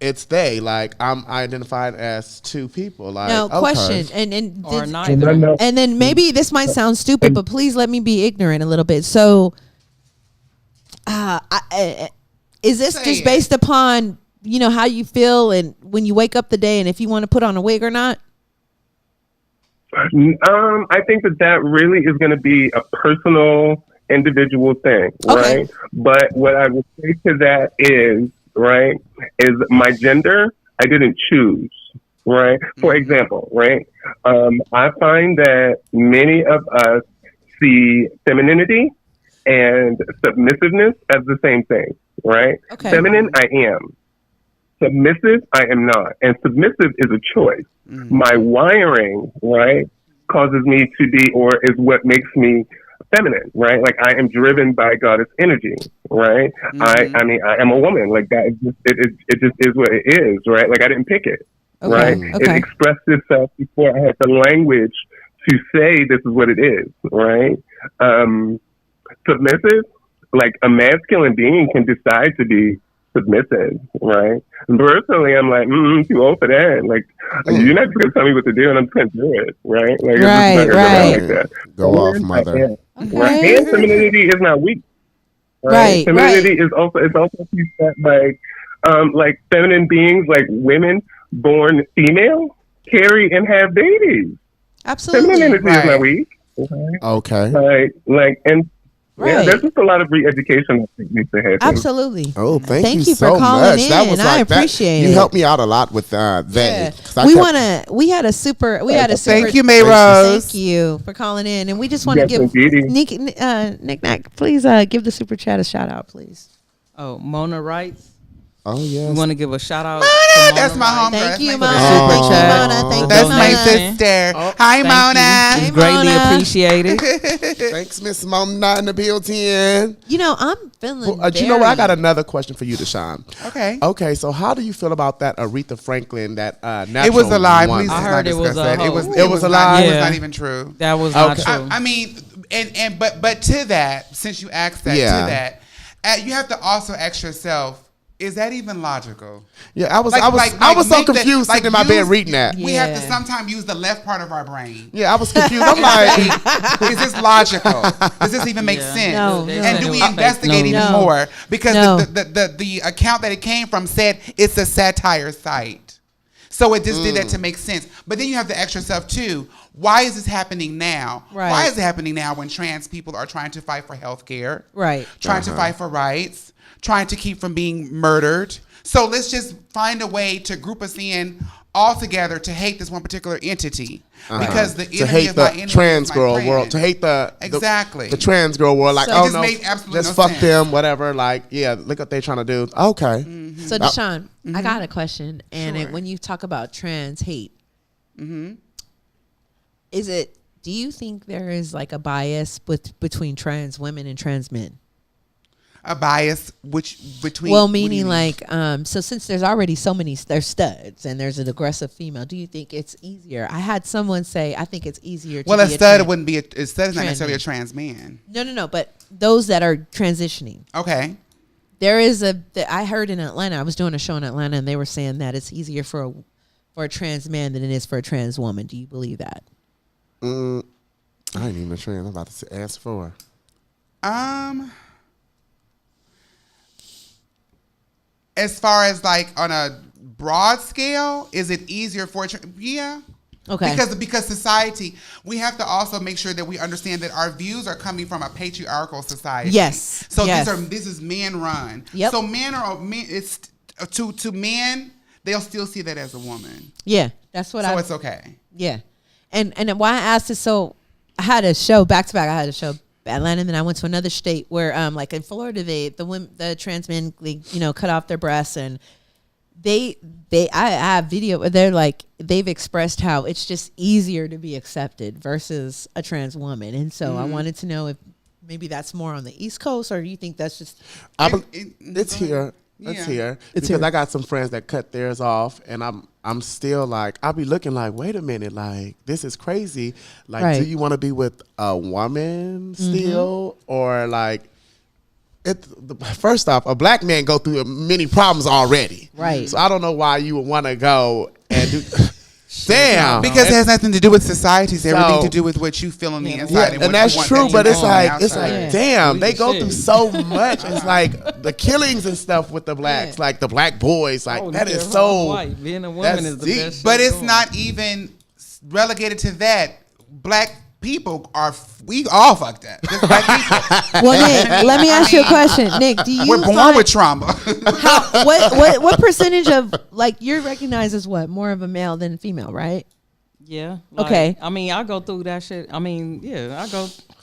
it's they. Like I'm identified as two people. Like now, question and or neither. And then maybe this might sound stupid, but please let me be ignorant a little bit. So, is this just based upon how you feel and when you wake up the day and if you want to put on a wig or not? I think that really is going to be a personal, individual thing, right? But what I would say to that is my gender, I didn't choose, right? For example, right? I find that many of us see femininity and submissiveness as the same thing, right? Feminine, I am. Submissive, I am not. And submissive is a choice. My wiring, right, causes me to be, or is what makes me feminine, right? Like I am driven by goddess energy, right? I mean, I am a woman. Like that, it just is what it is, right? Like I didn't pick it, right? It expressed itself before I had the language to say this is what it is, right? Submissive, like a masculine being can decide to be submissive, right? And personally, I'm like, too old for that. Like, you're not just gonna tell me what to do, and I'm just gonna do it, right? Like, right. Like that. Go off, mother. Right? And femininity is not weak, right? Femininity is also like feminine beings, like women born female, carry and have babies. Absolutely, femininity is not weak. Okay. Like, and. Yeah, there's just a lot of re-education that needs to happen. Absolutely. Oh, thank you for so calling much. in. That was I appreciate it. You helped me out a lot with that. We had a super. Thank you, May Rose. Thank you for calling in, and we just want to give Nick Nack. Please give the super chat a shout out, please. Oh, Mona writes. Oh yeah. You want to give a shout out? Mona, that's my homegirl. Thank you, Mona. Thank you, Mona. Thank that's you, my Mona. sister. Hi, Mona. It's greatly appreciated. Thanks, Miss Mona in the building. You know, I'm feeling. You know what? I got another question for you, Deshon. Okay. Okay. So, how do you feel about that Aretha Franklin? That natural it was a lie. Please, I heard it was a that. It was a lie. It was not even true. That was not true. I mean, but to that, since you asked that, to that, you have to also ask yourself. Is that even logical? Yeah, I was so confused sitting in my bed reading that. We have to sometimes use the left part of our brain. Yeah, I was confused. I'm like, is this logical? Does this even make sense? No, and do we investigate even more? Because the account that it came from said it's a satire site. So it just did that to make sense. But then you have to ask yourself too, why is this happening now? Right. Why is it happening now when trans people are trying to fight for health care? Right. Trying to fight for rights? Trying to keep from being murdered. So let's just find a way to group us in all together to hate this one particular entity. Because the enemy of my enemy trans is my girl friend. world, to hate the trans girl world, like, So it just made absolutely just no fuck sense. them, whatever. Like, yeah, look what they're trying to do. Okay. So Deshon, I got a question, and when you talk about trans hate, do you think there is like a bias between trans women and trans men? A bias between meaning like so since there's already there's studs and there's an aggressive female, do you think it's easier? I had someone say I think it's easier to a stud wouldn't be a stud is not necessarily a trans man. No, but those that are transitioning. Okay. There is I heard in Atlanta, I was doing a show in Atlanta, and they were saying that it's easier for a trans man than it is for a trans woman. Do you believe that? I ain't even a trans. I'm about to ask for as far as like on a broad scale, is it easier for Okay. Because society, we have to also make sure that we understand that our views are coming from a patriarchal society. Yes. So this is man run. Yep. So it's to men, they'll still see that as a woman. Yeah, that's what. So it's okay. Yeah, and why I asked is so I had a show back to back. I had a show Atlanta, and then I went to another state where like in Florida, the trans men cut off their breasts, and I have video where they're like they've expressed how it's just easier to be accepted versus a trans woman, and so I wanted to know if maybe that's more on the East Coast, or do you think that's just it's here. It's here because I got some friends that cut theirs off, and I'm still like I'll be looking like, wait a minute, like this is crazy. Like, do you want to be with a woman still, or like first off, a black man go through many problems already, right? So I don't know why you would want to go and do. Damn, because it has nothing to do with society. It's everything to do with what you feel on the inside. And that's true, but it's like damn, they go through so much. It's like the killings and stuff with the blacks, like the black boys, like that is so. Being a woman is the best. But it's not even relegated to that. Black people we all fucked up. Just black people. Well, Nick, let me ask you a question. Nick, do you? We're born with trauma. What percentage of like you're recognized as what more of a male than female, right? Yeah. Okay. I mean, I go through that shit. I mean, yeah,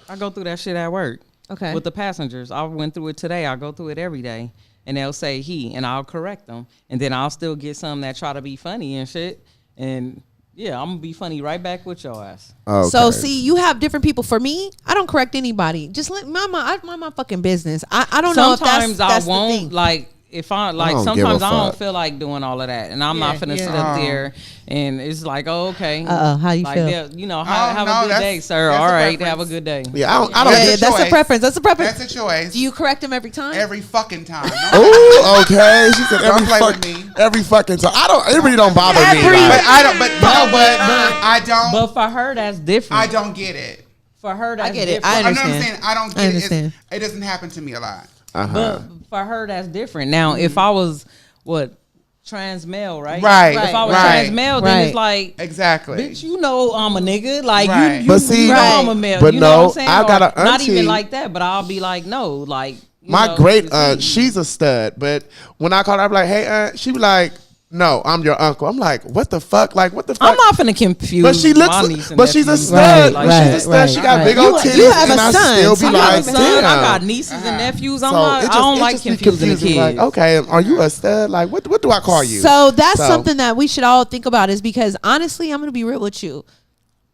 I go through that shit at work. Okay. With the passengers, I went through it today. I go through it every day, and they'll say he, and I'll correct them, and then I'll still get some that try to be funny and shit, and Yeah, I'm gonna be funny right back with your ass. Okay. So see, you have different people. For me, I don't correct anybody. Just let I mind my fucking business. I don't know if Sometimes that's I won't the thing. like. If I like, don't give a sometimes I don't fuck. feel like doing all of that, and I'm not finna sit up there and it's like, oh, okay. How you like, feel? You know, have a good day, sir. All right, have a good day. Yeah, I don't. Yeah, that's a preference. That's a preference. That's a choice. Do you correct them every time? Every fucking time. Ooh, okay. She said Don't every play fuck, with me. every fucking time. I don't. It really don't bother me. Every- Like, But I don't. But no. But I don't. But for her, that's different. I don't get it. For her, that's I get it. different. I I know what I'm understand. saying. I don't I get it. understand. It doesn't happen to me a lot. But for her, that's different. Now, if I was trans male, right? Right. If I was Right. trans male, then it's like, Exactly. bitch, you know I'm a nigga. Like Right. you But see- know Right. I'm a male. but you know what no, I'm saying? I got Or a not even auntie- like that, but I'll be like, no, like you my know, great it's aunt, me. she's a stud. But when I call her, I'm like, hey, aunt. She be like, no, I'm your uncle. I'm like, what the fuck? Like, what the fuck? I'm not finna confuse. But she my looks, niece and but she's a nephews. stud. Like, But she's a stud. She got big old titties, You have and a I son, still so be you have like, a son. damn. I got nieces and nephews. I'm not. it I don't it like be confusing the confusing, kids. Like, okay, are you a stud? Like, what do I call you? So that's something that we should all think about. Is because honestly, I'm gonna be real with you.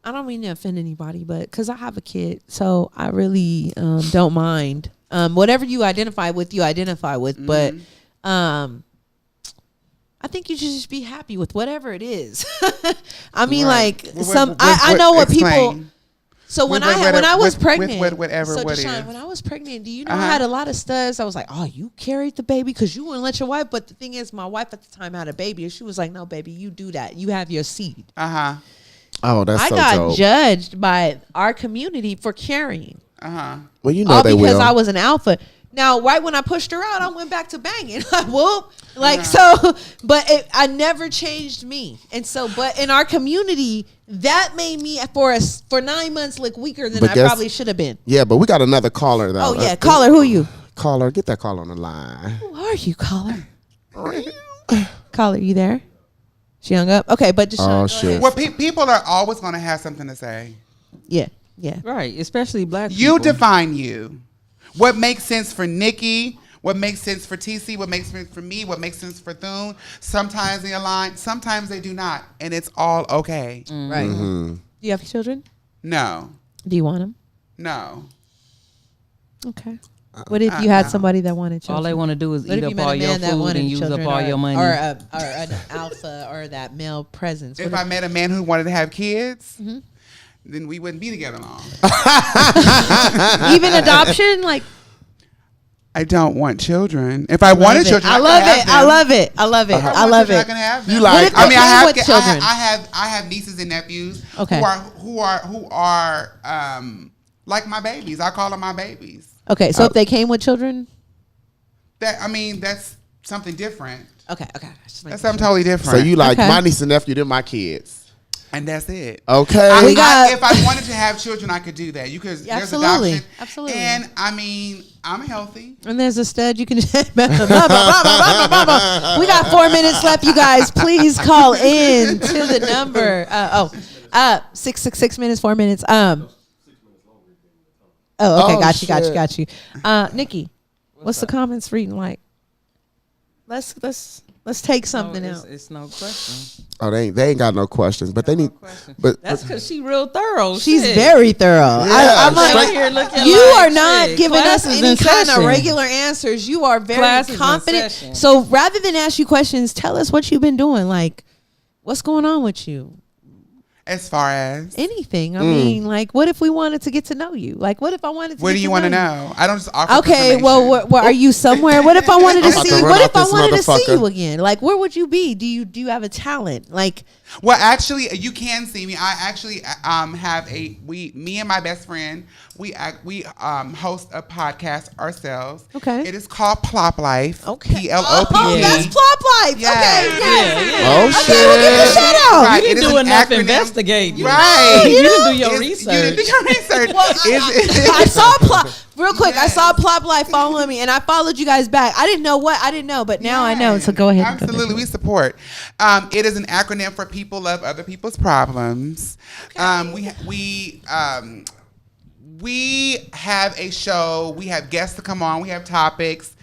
I don't mean to offend anybody, but because I have a kid, so I really don't mind. Whatever you identify with, you identify with. But I think you should just be happy with whatever it is. I mean, Right. like I know what people. explain. So when With I was with pregnant, whatever so what Deshon, is. when I was pregnant, do you know I had a lot of studs? I was like, oh, you carried the baby because you wouldn't let your wife. But the thing is, my wife at the time had a baby, and she was like, no, baby, you do that. You have your seed. Oh, that's I so got dope. judged by our community for carrying. Well, you know All they because will. I was an alpha. Now, right when I pushed her out, I went back to banging. Like, whoop. Like, so, but I never changed me. And so, but in our community, that made me for 9 months look weaker than But I guess- probably should have been. Yeah, but we got another caller though. Oh, yeah. Caller, who are you? Caller, get that caller on the line. Who are you, caller? Caller, you there? She hung up. Okay, but Deshon, Oh go shit. ahead. Well, people are always going to have something to say. Yeah, yeah. Right, especially black You people. define you. What makes sense for Nikki? What makes sense for TC? What makes sense for me? What makes sense for Thoon? Sometimes they align. Sometimes they do not, and it's all okay. Right. Mm-hmm. Do you have children? No, Do you want them? no. Okay. What if you had somebody that wanted children? All they want to do is What eat if you up met all a your man that food wanted and use up children all your money. or an alpha or that male presence? If What I met a man who wanted to have kids, then we wouldn't be together long. even adoption, like I don't want children. If I wanted children, I love it. I love it. I love it. I love I it. can have them. You like- What if I they mean, came with children? I have nieces and nephews Okay. who are like my babies. I call them my babies. Okay, so if they came with children, That's something different. okay. That's something totally different. So you like Okay. my niece and nephew, they're my kids. and that's it. Okay. We got- if I wanted to have children, I could do that. You could. Yeah, there's absolutely. adoption. Absolutely. And I mean, I'm healthy. And there's a stud you can just blah, blah, blah, blah, blah, blah, blah. We got 4 minutes left, you guys. Please call in to the number. 666 minutes, 4 minutes. Oh, okay, Oh, got you. Nikki, what's the comments reading like? Let's take something out. It's no question. Oh, they ain't got no questions, but they need. But That's because she real thorough. She's Shit. very thorough. Yeah, I'm like, straight- here looking you like are not shit. giving us Class is any in kind of session. regular answers. You are very Class is in confident. session. So rather than ask you questions, tell us what you've been doing. Like, what's going on with you? As far as Anything. I mean, like, what if we wanted to get to know you? Like, what if I wanted to what get do you to want to you? know? I don't just offer. Okay, information. well, where are you somewhere? What if I wanted to I'm about to see? run What out if I this wanted to see motherfucker. you again? Like, where would you be? Do you have a talent? Like, Well, actually, you can see me. I actually have me and my best friend, we host a podcast ourselves. Okay. It is called Plop Life. okay. PLOP. Oh, that's Plop Life. Yes. Okay. Yes. oh Okay, shit. we'll give you a shout out. Right. You It didn't is do an enough acronym. investigating. Right. You didn't do your It's- research. You didn't do your research. Well, I saw Plop. Real quick, I Yes. saw Plop Life following me, and I followed you guys back. I didn't know, but now I know. So go ahead. and go Absolutely, ahead. we support. It is an acronym for People Love Other People's Problems. We have a show. We have guests to come on. We have topics.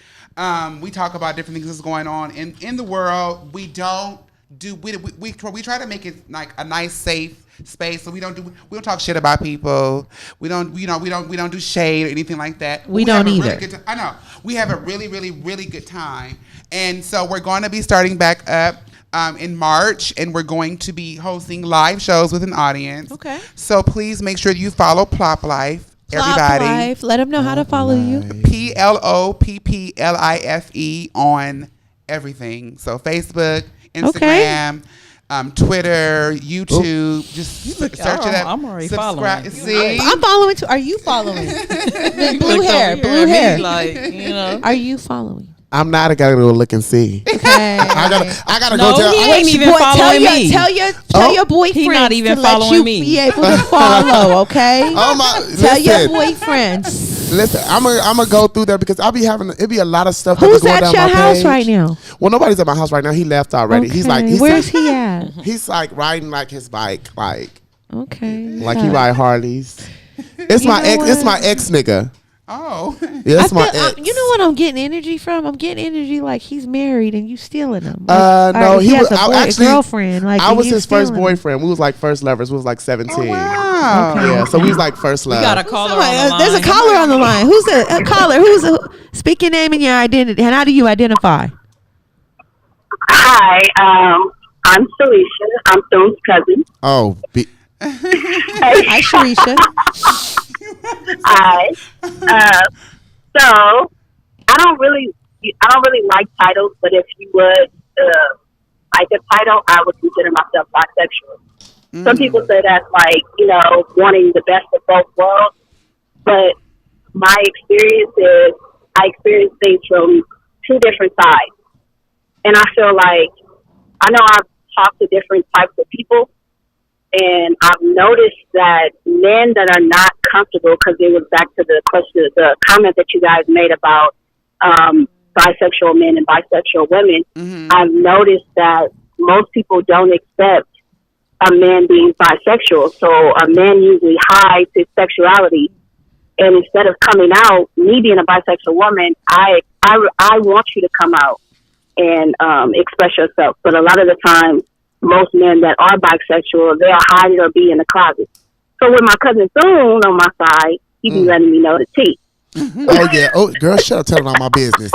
We talk about different things that's going on in the world. We don't we try to make it like a nice, safe space, so we don't talk shit about people. We don't do shade or anything like that. We don't either. I know we have a really, really, really good time, and so we're going to be starting back up in March, and we're going to be hosting live shows with an audience. Okay. So please make sure you follow Plop Life. Everybody, Life. Let them know how to follow you. PLOPPLIFE on everything. So Facebook, Instagram, Twitter, YouTube. Just search it up. I'm already following. See, I'm following too. Are you following? Blue hair. Like, you know. Are you following? I'm not. I gotta go look and see. Okay. I gotta No, go tell. he ain't even following me. Tell your boyfriend. He not even to following let you me. Be able to follow. Okay. Tell your boyfriends. Listen, I'm gonna go through there because I'll be having. It'll be a lot of stuff. Who's going at down your my house page. right now? Well, nobody's at my house right now. He left already. Okay. Where's he at? He's like riding like his bike, like he ride Harleys. It's my ex. It's my ex nigga. Oh, yeah, it's my ex. You know what I'm getting energy from? I'm getting energy like he's married and you stealing him. No, he was actually a girlfriend. Like I was his first boyfriend. We was like first lovers. We was like 17. Oh, wow. Okay. Yeah, so we was like first love. We got a caller on the line. There's a caller on the line. Who's a caller? Speak your name and your identity. And how do you identify? Hi, I'm Felicia. I'm Thoon's cousin. Oh, Hi, Sharisha. Hi. So I don't really like titles, but if you would like a title, I would consider myself bisexual. Some people say that's like, wanting the best of both worlds, but my experience is I experience things from two different sides. And I feel like, I know I've talked to different types of people, and I've noticed that men that are not comfortable, because it was back to the question, the comment that you guys made about bisexual men and bisexual women, I've noticed that most people don't accept a man being bisexual. So a man usually hides his sexuality. And instead of coming out, me being a bisexual woman, I want you to come out and express yourself. But a lot of the time, most men that are bisexual, they'll hide it or be in the closet. So with my cousin Thoon on my side, he be letting me know the tea. Oh yeah. Oh girl, shut up telling all my business.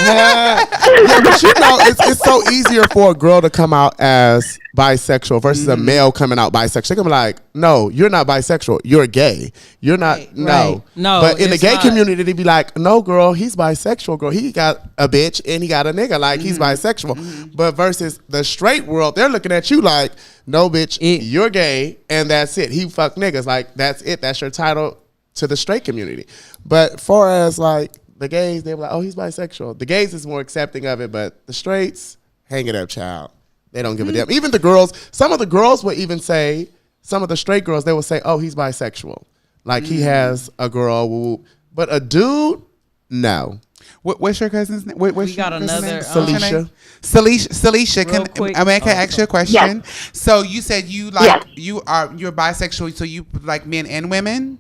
Yeah, but it's so easier for a girl to come out as bisexual versus a male coming out bisexual. They're gonna be like, no, you're not bisexual. You're gay. You're not. Right. No. No. But in the gay not. community, they'd be like, no, girl, he's bisexual. Girl, he got a bitch and he got a nigga. Like he's bisexual. But versus the straight world, they're looking at you like, no, bitch, you're gay and that's it. He fuck niggas. Like that's it. That's your title to the straight community. But far as like the gays, they were like, oh, he's bisexual. The gays is more accepting of it, but the straights, hang it up, child. They don't give a damn. Even the girls, some of the girls would even say, some of the straight girls, they would say, oh, he's bisexual. Like he has a girl, but a dude, no. What's your cousin's name? What's got another Celicia. Celicia, can I ask you a question? Yes. So you said you like you're bisexual, so you like men and women?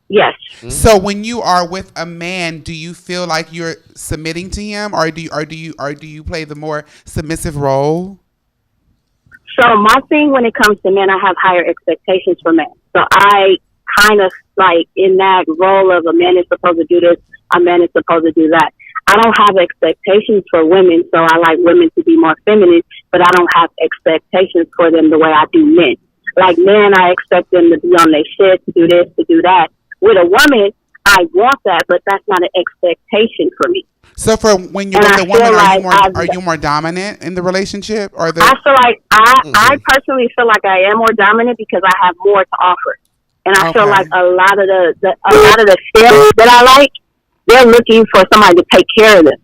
Yes. So when you are with a man, do you feel like you're submitting to him, or do you play the more submissive role? So my thing when it comes to men, I have higher expectations for men. So I kind of like in that role of a man is supposed to do this, a man is supposed to do that. I don't have expectations for women, so I like women to be more feminine, but I don't have expectations for them the way I do men. Like men, I expect them to be on their shit, to do this, to do that. With a woman, I want that, but that's not an expectation for me. So for when you're with a woman, are you more dominant in the relationship? I feel like I personally feel like I am more dominant because I have more to offer, and I feel like a lot of the sales that I like, they're looking for somebody to take care of them.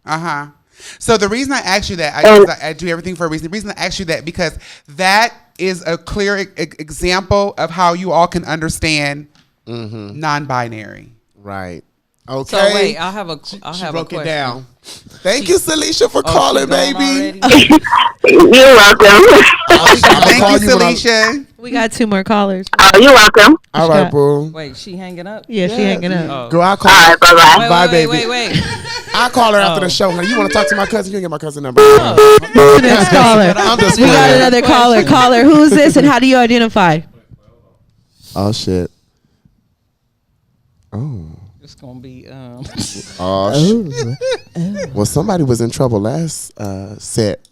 So the reason I asked you that, I do everything for a reason. The reason I asked you that because that is a clear example of how you all can understand non-binary. Right. Okay. So wait, I have a broke question. it down. Thank you, Celicia, for calling, baby. You're welcome. Thank you, Celicia. We got 2 more callers. Oh, you're welcome. All right, boo. Wait, she hanging up? Yeah, she hanging up. Girl, I'll call. All right, bye-bye. Bye, baby. Wait. I'll call her after the show. Like, you want to talk to my cousin? You can get my cousin number. Next caller. I'm just We got playing. another caller. Caller, who's this and how do you identify? Oh shit. Oh. It's gonna be Oh shit. Well, somebody was in trouble last set.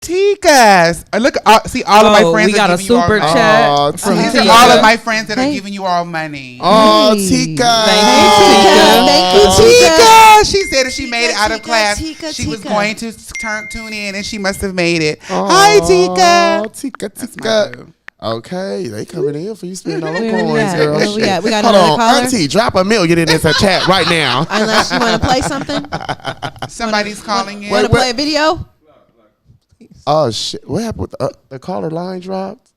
Tikas. Look, see all of my friends. We got a super chat from These Tika. are all of my friends that are giving you all money. Oh, Tika. Thank you, Tika. Tika. She said if she made it out of Tika, class, Tika, she was Tika. going to tune in, and she must have made it. Hi, Tika. Tika, That's my Tika. boo. Okay, they coming in for you spending all the Where we coins, at? girl. Where we Shit. at? We got Hold another on, caller? Auntie, drop $1 million in this chat right now. Unless you want to play something. Somebody's calling in. Want to play a video? Oh shit! What happened with the caller line dropped?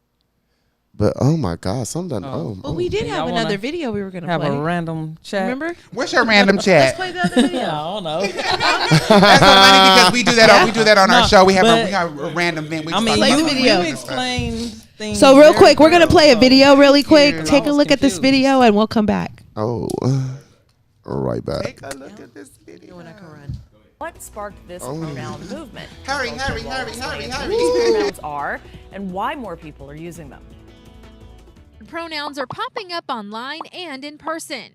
But oh my god, something. Well, we did have y'all wanna another video we were going to have play. a random chat. Remember? What's your random chat? Let's play the other video. I don't know. That's so funny because we do that. We do that on our No, show. We have but- a random thing. We I mean, just talk Play about the some video. random You stuff. explain things. So real very quick, we're going to well. play a video really quick. cute. Take I a was look at this confused. video and we'll come back. Oh, right back. Take a look at this video. What sparked this pronoun movement? Hurry, First hurry, of all, hurry, explain hurry, what hurry. these pronouns are and why more people are using them. Pronouns are popping up online and in person.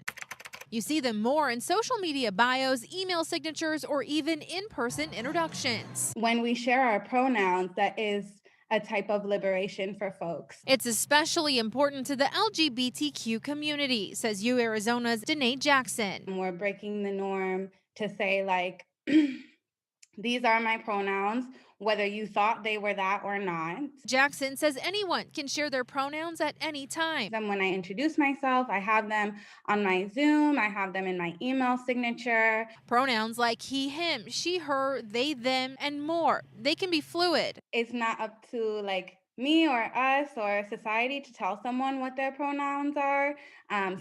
You see them more in social media bios, email signatures, or even in-person introductions. When we share our pronouns, that is a type of liberation for folks. It's especially important to the LGBTQ community, says U Arizona's Deshon Jackson. And we're breaking the norm to say, like, these are my pronouns, whether you thought they were that or not. Jackson says anyone can share their pronouns at any time. Then when I introduce myself, I have them on my Zoom, I have them in my email signature. Pronouns like he, him, she, her, they, them, and more. They can be fluid. It's not up to like me or us or society to tell someone what their pronouns are.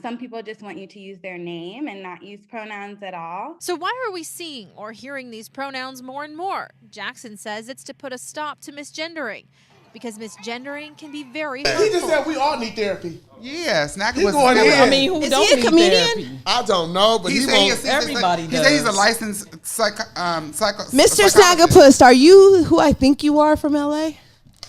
Some people just want you to use their name and not use pronouns at all. So why are we seeing or hearing these pronouns more and more? Jackson says it's to put a stop to misgendering, because misgendering can be very hurtful. He just said we all need therapy. Yeah, Snack He was going in. I mean, who Is don't he a need comedian? therapy? I don't know, but He he said won't. everybody he said he's a does. licensed Mr. psychologist. Snaggapus, are you who I think you are from LA?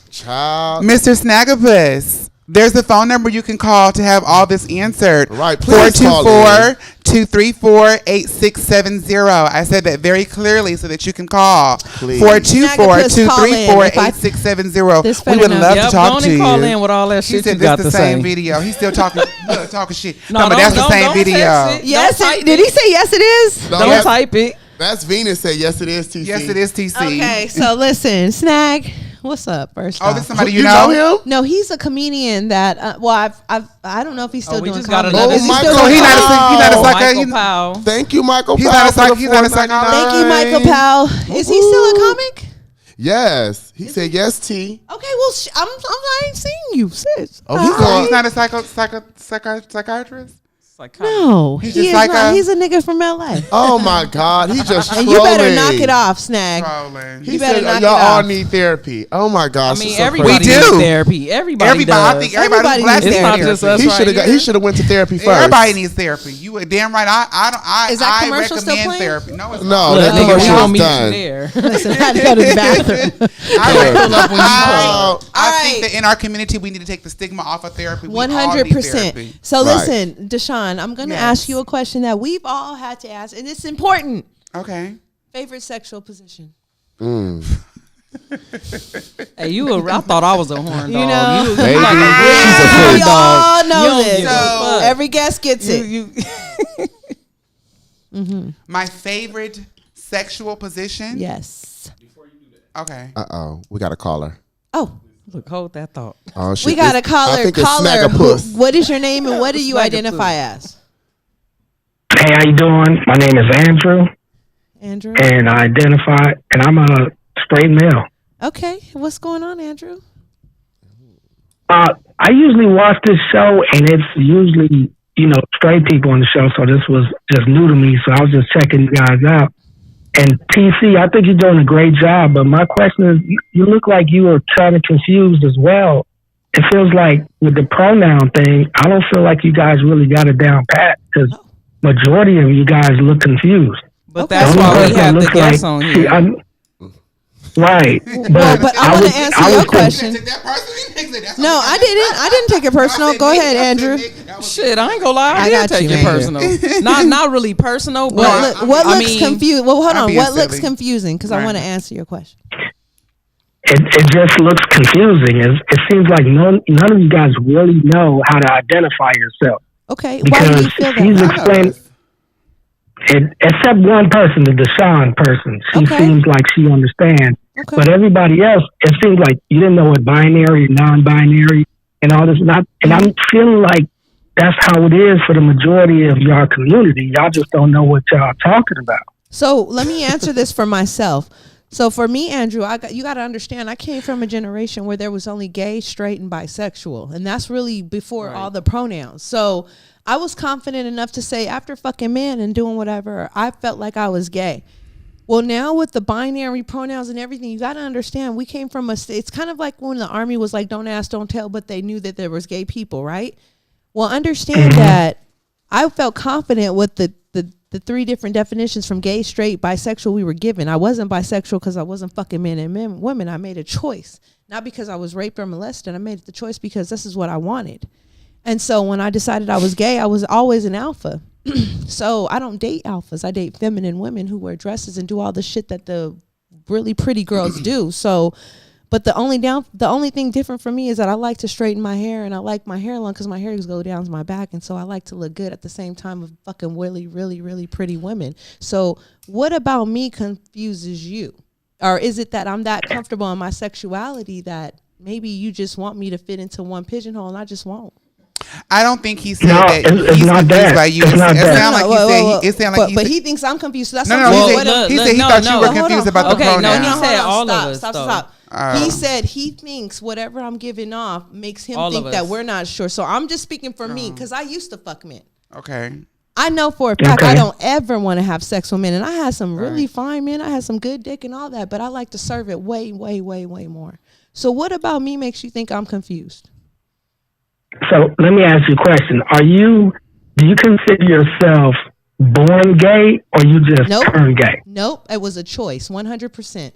Child. Mr. Snaggapus, there's a phone number you can call to have all this answered. Right, please call in. 424-234-8670. I said that very clearly so that you can call. Please. 424-234-8670. This We would better love Yep, to talk go on to and you. call in with all that He shit said you got this to the same say. video. He's still talking talking shit. No, but that's the same don't video. text it. Yes, Don't type did it. he say yes it is? No, Don't that's- type it. That's Venus said yes, it is TC. Yes, it is TC. Okay, so listen, Snag, what's up? First Oh, off. this is somebody You you know know? him? No, he's a comedian that. I don't know if he's still we doing just got comedy. another- Is he Oh, still Michael. So doing he's not a, comedy? he's not a psycho. Michael He's, Powell. Thank you, Michael He's Powell. not a for psych- the he's not a $4.99. psychologist. Thank you, Michael Powell. Is he still a comic? Yes, he said yes, T. Okay, well, I ain't seen you, sis. Oh, he's so going. he's not a psychiatrist? No, He's he just is like not. a- He's a nigga from LA. Oh my God, he just And trolling. you better knock it off, Snag. Trolling. He You better said knock y'all it all off. need therapy. Oh my I gosh, mean, it's so everybody We crazy. needs do. therapy. Everybody Everybody, does. I think everybody Everybody who's black needs It's needs not therapy. just us He right should have here. he should have went to therapy first. Everybody needs therapy. You were damn right. I Is that I commercial still recommend playing? therapy. No, it's No, not. Look, that nigga, we commercial gonna is meet you done. there. Listen, I had to go to the bathroom. I All think right. that in our community we need to take the stigma off of therapy. We all need 100%. therapy. So Right. listen, Deshon, I'm going to Yes. ask you a question that we've all had to ask, and it's important. Okay. Favorite sexual position? Hey, I thought I was a horn dog. You know, you Baby, like a she's a real freak. we dog. all You know don't this. give a fuck. Every guest gets it. My favorite sexual position. Yes. Okay. We got a caller. Oh, Look, hold that thought. Oh shit, we got a I caller. think it's Caller, Snaggapus. what is your name and what do you Snaggapus. identify as? Hey, how you doing? My name is Andrew, Andrew. and I identify, and I'm a straight male. Okay, what's going on, Andrew? I usually watch this show, and it's usually, straight people on the show, so this was just new to me, so I was just checking you guys out. And TC, I think you're doing a great job, but my question is, you look like you were kind of confused as well. it feels like with the pronoun thing, I don't feel like you guys really got it down pat because majority of you guys look confused. But that's why we have the guests on here. Right. But I want to answer your question. No, I didn't. I didn't take it personal. Go ahead, Andrew. Shit, I ain't gonna lie. I did take it personal. Not really personal, but what looks confusing? Well, hold on. What looks confusing? Because I want to answer your question. It just looks confusing. It seems like none of you guys really know how to identify yourself. Okay, because why do you feel that? He's explaining. Except one person, the Deshon person, she seems like she understands. Okay. But everybody else, it seems like you didn't know what binary, non-binary, and all this. And I'm feeling like that's how it is for the majority of y'all community. Y'all just don't know what y'all talking about. So let me answer this for myself. So for me, Andrew, you got to understand, I came from a generation where there was only gay, straight, and bisexual. And that's really before all the pronouns. So I was confident enough to say after fucking men and doing whatever, I felt like I was gay. Well, now with the binary pronouns and everything, you got to understand, we came from it's kind of like when the army was like, don't ask, don't tell, but they knew that there was gay people, right? Well, understand that I felt confident with the three different definitions from gay, straight, bisexual we were given. I wasn't bisexual because I wasn't fucking men and women. I made a choice, not because I was raped or molested. I made the choice because this is what I wanted. And so when I decided I was gay, I was always an alpha. So I don't date alphas. I date feminine women who wear dresses and do all the shit that the really pretty girls do. So, but the only thing different for me is that I like to straighten my hair and I like my hair long because my hair goes down to my back. And so I like to look good at the same time of fucking really, really, really pretty women. So what about me confuses you? Or is it that I'm that comfortable in my sexuality that maybe you just want me to fit into one pigeonhole and I just won't? I don't think he said that he's confused by you. It sounds like but he thinks I'm confused. So that's he said he thought you were confused about the pronouns. No, he said all of us. Stop. He said he thinks whatever I'm giving off makes him think that we're not sure. So I'm just speaking for me because I used to fuck men. Okay. I know for a fact I don't ever want to have sex with men. And I had some really fine men. I had some good dick and all that. But I like to serve it way, way, way, way more. So what about me makes you think I'm confused? So let me ask you a question. Do you consider yourself born gay or you just turned gay? Nope. It was a choice, 100%.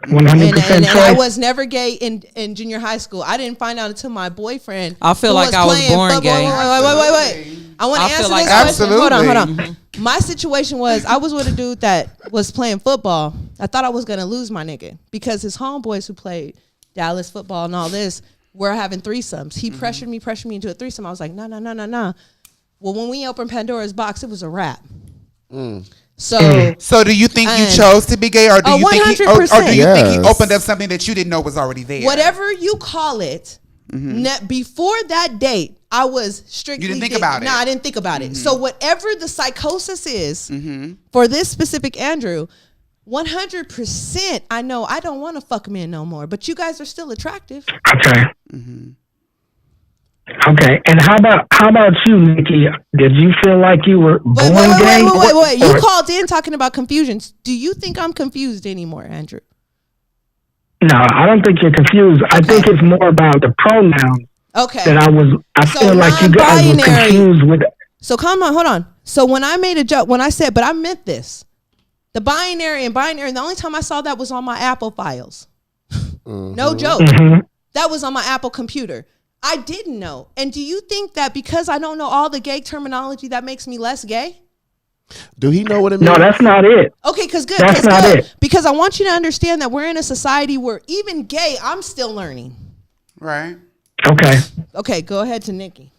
100% and I was never gay in junior high school. I didn't find out until my boyfriend. I feel like I was born gay. Wait. I want to answer this question. Hold on. Mm-hmm. My situation was I was with a dude that was playing football. I thought I was going to lose my nigga because his homeboys who played Dallas football and all this were having threesomes. He pressured me into a threesome. I was like, no. Well, when we opened Pandora's box, it was a wrap. So do you think you chose to be gay, or do you think he opened up something that you didn't know was already there? Whatever you call it. Before that date, I was strictly. You didn't think about it. No, I didn't think about it. So whatever the psychosis is for this specific Andrew, 100%, I know I don't want to fuck men no more. But you guys are still attractive. Okay. Okay, and how about you, Nikki? Did you feel like you were born gay? Wait. You called in talking about confusion. Do you think I'm confused anymore, Andrew? No, I don't think you're confused. Okay. I think it's more about the pronouns. Okay. I feel like you guys were confused with it. So come on, hold on. So when I made a joke, when I said, but I meant this, the binary, the only time I saw that was on my Apple files. No joke. That was on my Apple computer. I didn't know. And do you think that because I don't know all the gay terminology, that makes me less gay? Do he know what it means? No, that's not it. Okay, because good. That's not it. Because I want you to understand that we're in a society where even gay, I'm still learning. Right. Okay. Okay, go ahead to Nikki.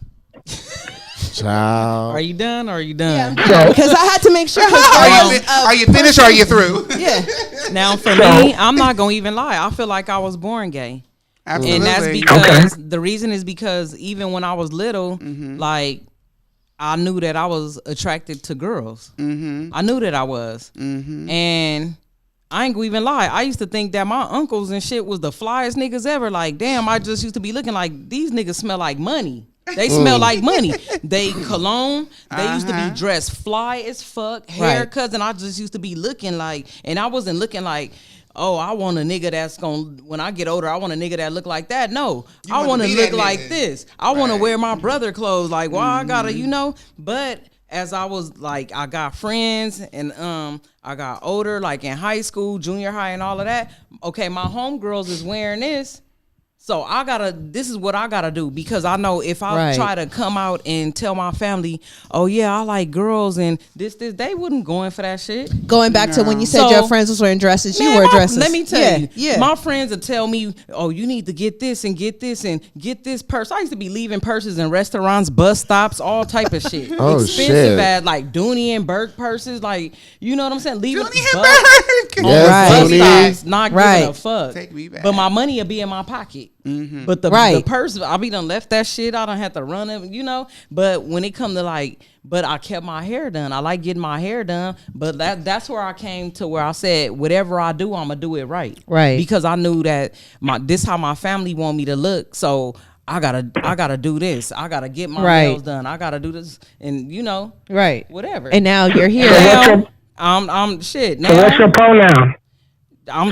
Child. Are you done? Yeah, I'm done. Because I had to make sure. Are you finished or are you through? Yeah. Now, for me, I'm not going to even lie. I feel like I was born gay. Absolutely. And that's because the reason is because even when I was little, like, I knew that I was attracted to girls. I knew that I was. And I ain't gonna even lie. I used to think that my uncles and shit was the flyest niggas ever. Like, damn, I just used to be looking like these niggas smell like money. They smell like money. They cologne. They used to be dressed fly as fuck, haircuts, and I just used to be looking like, and I wasn't looking like, I want a nigga that's gonna, when I get older, I want a nigga that look like that. No, I want to look like this. I want to wear my brother clothes. Like, why I gotta, but as I was like, I got friends and I got older, like in high school, junior high and all of that. Okay, my homegirls is wearing this. So this is what I gotta do, because I know if I try to come out and tell my family, oh yeah, I like girls and this, they wouldn't go in for that shit. Going back to when you said your friends was wearing dresses, you wore dresses. Let me tell you, my friends would tell me, oh, you need to get this and get this and get this purse. I used to be leaving purses in restaurants, bus stops, all type of shit. Expensive ass, like Dooney and Burke purses, like, you know what I'm saying? Leaving Dooney and Burke. Bus stops, not giving a fuck. Take me back. But my money will be in my pocket. Mm-hmm. But the purse, I be done left that shit. I don't have to run it, But when it come to but I kept my hair done. I like getting my hair done. But that's where I came to where I said, whatever I do, I'm gonna do it right. Right. Because I knew that this how my family want me to look. So I gotta do this. I gotta get my nails done. I gotta do this, and whatever. And now you're here. I'm shit. Now, So what's your pronoun? I'm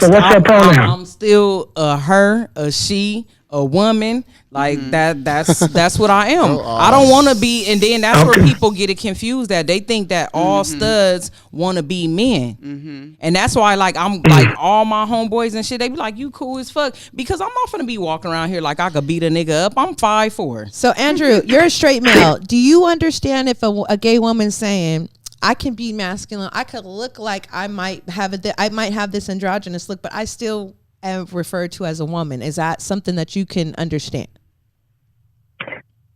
still a her, a she, a woman. Like that's what I am. I don't want to be, and then that's where people get it confused, that they think that all studs want to be men. And that's why I'm like all my homeboys and shit, they be like, you cool as fuck, because I'm not gonna be walking around here like I could beat a nigga up. I'm 5'4". So Andrew, you're a straight male. Do you understand if a gay woman's saying, I can be masculine, I could look like I might have this androgynous look, but I still am referred to as a woman? Is that something that you can understand?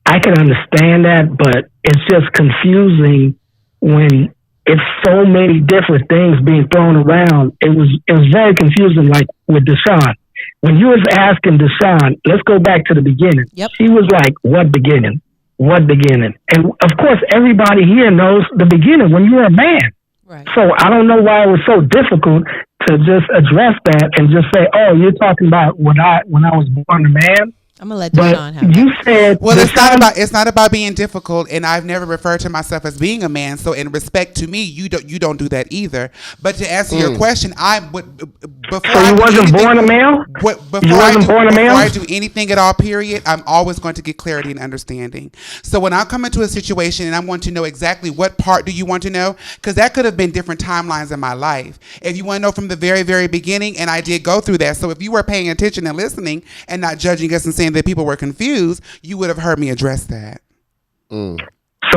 I can understand that, but it's just confusing when it's so many different things being thrown around. It was very confusing, like with Deshon. When you was asking Deshon, let's go back to the beginning. Yep. She was like, what beginning? What beginning? And of course, everybody here knows the beginning when you're a man. Right. So I don't know why it was so difficult to just address that and just say, oh, you're talking about when I was born a man. I'm gonna let Deshon have you said, well, it's not about being difficult, and I've never referred to myself as being a man. So, in respect to me, you don't do that either. But to answer your question, before you wasn't born a male. Before I do anything at all, period, I'm always going to get clarity and understanding. So when I come into a situation and I want to know exactly what part do you want to know, because that could have been different timelines in my life. If you want to know from the very, very beginning, and I did go through that. So if you were paying attention and listening and not judging us and saying that people were confused, you would have heard me address that. So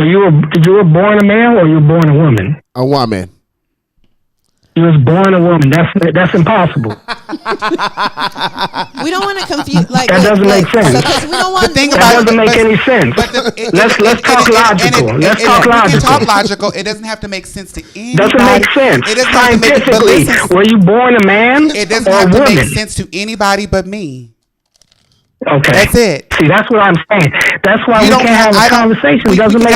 you were born a male or you were born a woman? A woman. You was born a woman. That's impossible. We don't want to confuse. Like that doesn't make sense. So, we don't want. That doesn't make any sense. Let's talk logical. Let's talk logical. We can talk logical. It doesn't have to make sense to anybody. Doesn't make sense. It doesn't scientifically. Were you born a man? It doesn't have to make sense to anybody but me. Okay. That's it. See, that's what I'm saying. That's why we can't have a conversation. It doesn't make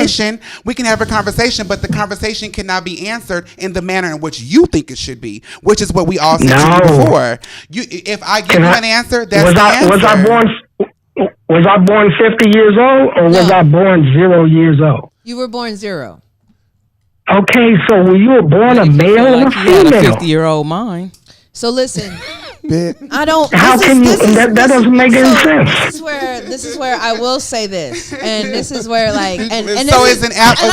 sense. We can have a conversation, but the conversation cannot be answered in the manner in which you think it should be, which is what we all said to you before. If I give you an answer, that's the answer. Was I born 50 years old or was I born 0 years old? You were born 0. Okay, so were you born a male or a female? You had a 50-year-old mind. So listen, I don't. How can you? That doesn't make any sense. This is where I will say this, and this is where and so is an apple.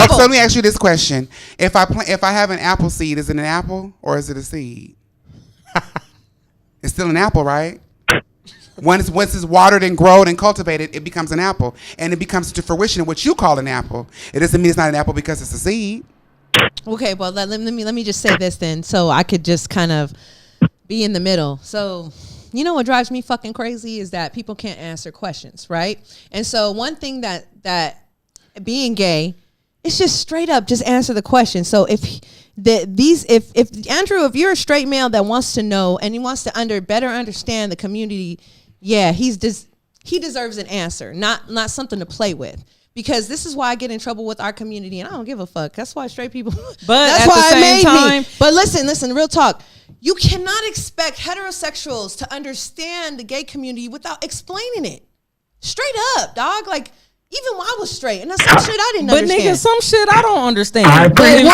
So let me ask you this question: If I have an apple seed, is it an apple or is it a seed? It's still an apple, right? Once it's watered and grown and cultivated, it becomes an apple, and it becomes to fruition in what you call an apple. It doesn't mean it's not an apple because it's a seed. Okay, well let me just say this then, so I could just kind of be in the middle. So, you know what drives me fucking crazy is that people can't answer questions, right? And so one thing that being gay, it's just straight up just answer the question. So if Andrew, if you're a straight male that wants to know and he wants to better understand the community, yeah, he deserves an answer, not something to play with. Because this is why I get in trouble with our community, and I don't give a fuck. That's why straight people. But that's at why the same time, me. But listen, real talk. You cannot expect heterosexuals to understand the gay community without explaining it. Straight up, dog. Like Even when I was straight, and that's some shit I didn't understand. But nigga, some shit I don't understand. I appreciate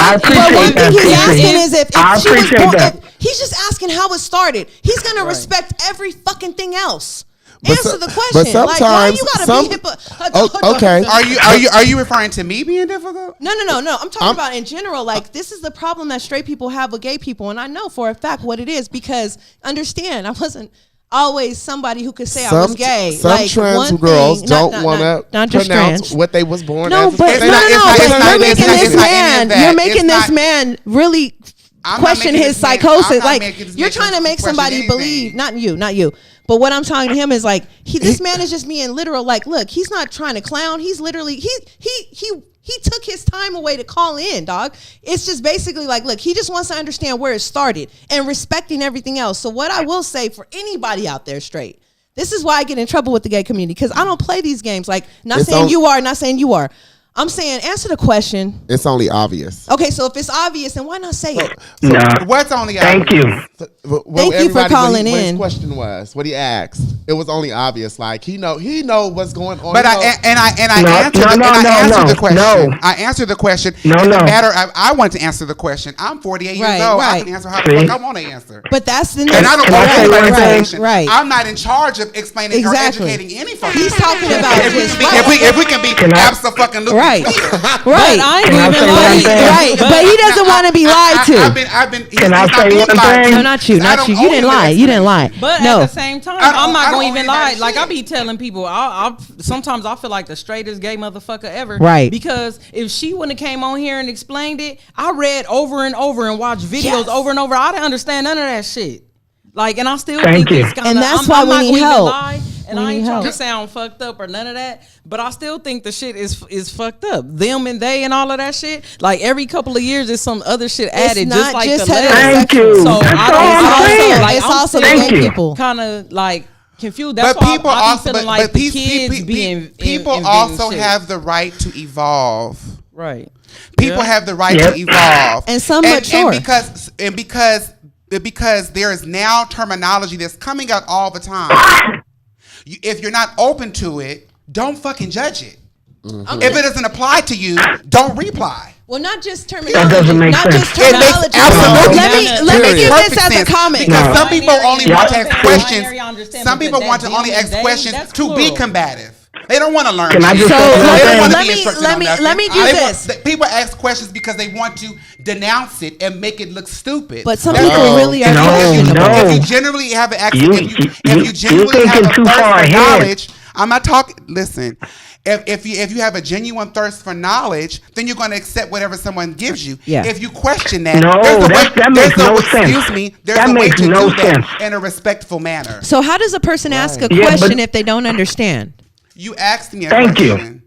one thing he's asking is if she was born, that. he's just asking how it started. He's gonna respect every fucking thing else. Answer the question. But sometimes, like, why you gotta be okay. Are you referring to me being difficult? No. I'm talking about in general. Like, this is the problem that straight people have with gay people, and I know for a fact what it is because understand, I wasn't always somebody who could say I was gay. Some like, trans girls don't want to pronounce what they was born as. But you're making this man. You're making this man really question his psychosis. Like, you're trying to make somebody believe. Not you. But what I'm talking to him is like, this man is just being literal. Like, look, he's not trying to clown. He's literally he took his time away to call in, dog. It's just basically like, look, he just wants to understand where it started and respecting everything else. So what I will say for anybody out there straight, this is why I get in trouble with the gay community, because I don't play these games. Like, not saying you are. I'm saying answer the question. It's only obvious. Okay, so if it's obvious, then why not say it? What's only obvious? Thank you. Thank you for calling in. What his question was, what he asked, it was only obvious. Like he know what's going on. But I answered the question. No. I answered the question. No. I want to answer the question. I'm 48 years old. I can answer how the fuck I want to answer. But that's the and I don't know right. Right. I'm not in charge of explaining or educating any fucking. He's talking about if we can be absolutely right. Right. I ain't even lying. Right. But he doesn't want to be lied to. I've been. Can I say one thing? No, not you. You didn't lie. You didn't lie. But no. at the same time, I'm not going to even lie. Like, I be telling people, sometimes I feel like the straightest gay motherfucker ever. Right. Because if she wouldn't have came on here and explained it, I read over and over and watched videos over and over. I didn't understand none of that shit. Like, and I still think it's kind of, and that's why we need help. And I ain't trying to sound fucked up or none of that, but I still think the shit is fucked up. Them and they and all of that shit. Like, every couple of years, there's some other shit added, just like the Thank you. So That's it's also the gay people kind of like confused. That's but why people I also, feeling like the kids being people also have the right to evolve. Right. People have the right to evolve, and some mature, because there is now terminology that's coming out all the time. If you're not open to it, don't fucking judge it. Mm-hmm. If it doesn't apply to you, don't reply. Well, not just terminology. That doesn't make sense. Just terminology. Let me give this as a comment. Because some people only want to ask questions. Some people want to only ask questions to be combative. They don't want to learn. Can I just let me do this. People ask questions because they want to denounce it and make it look stupid. But some people really are. If you generally have an accent, if you genuinely have a thirst for knowledge, I'm not talking. Listen. If you have a genuine thirst for knowledge, then you're going to accept whatever someone gives you. Yeah. If you question that, that makes no sense. Excuse me, there's a way to do that in a respectful manner. So how does a person ask a question if they don't understand? You asked me a question.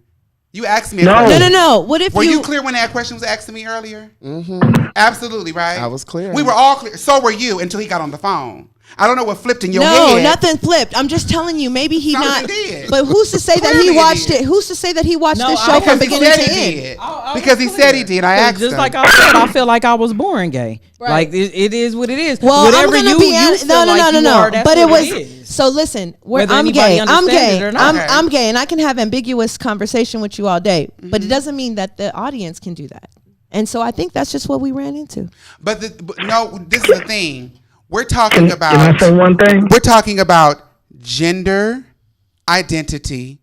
You asked me a question. No. What if Were you clear when that question was asked to me earlier? Mm-hmm. Absolutely, right? I was clear. We were all clear. So were you until he got on the phone. I don't know what flipped in your head. No, nothing flipped. I'm just telling you, maybe he not. Did. But who's to say that he watched it? Who's to say that he watched this show from beginning to end? Because he said he did. I asked him. Just like I said, I feel like I was born gay. Right. Like it is what it is. Well, whatever I'm gonna you feel like you are, that's but it what was. it is. So listen, I'm gay. I'm gay, and I can have ambiguous conversation with you all day. Mm-hmm. But it doesn't mean that the audience can do that. And so I think that's just what we ran into. But no, this is the thing. We're talking about. Can I say one thing? We're talking about gender identity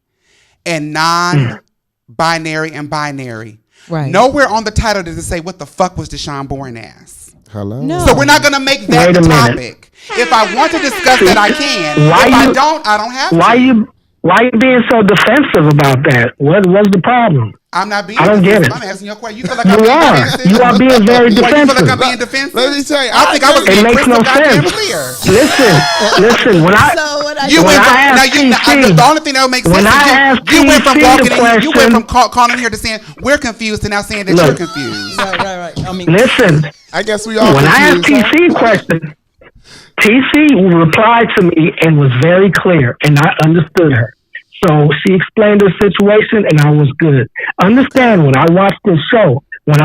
and non-binary and binary. Right. Nowhere on the title does it say what the fuck was Deshon born as. Hello. No. So we're not going to make that the topic. If I want to discuss that, I can. I don't have to. Why you being so defensive about that? What's the problem? I'm not being. I don't get it. I'm asking you a question. You feel like I'm being defensive? You are being very defensive. You feel like I'm being defensive? Let me tell you. I think I was being crystal goddamn clear. Listen. When I the only thing that would make sense is you went from walking in, you went from calling here to saying we're confused to now saying that you're confused. Right. I mean, listen. I guess we all. When I asked TC question, TC replied to me and was very clear, and I understood her. So she explained the situation, and I was good. Understand, when I watched this show and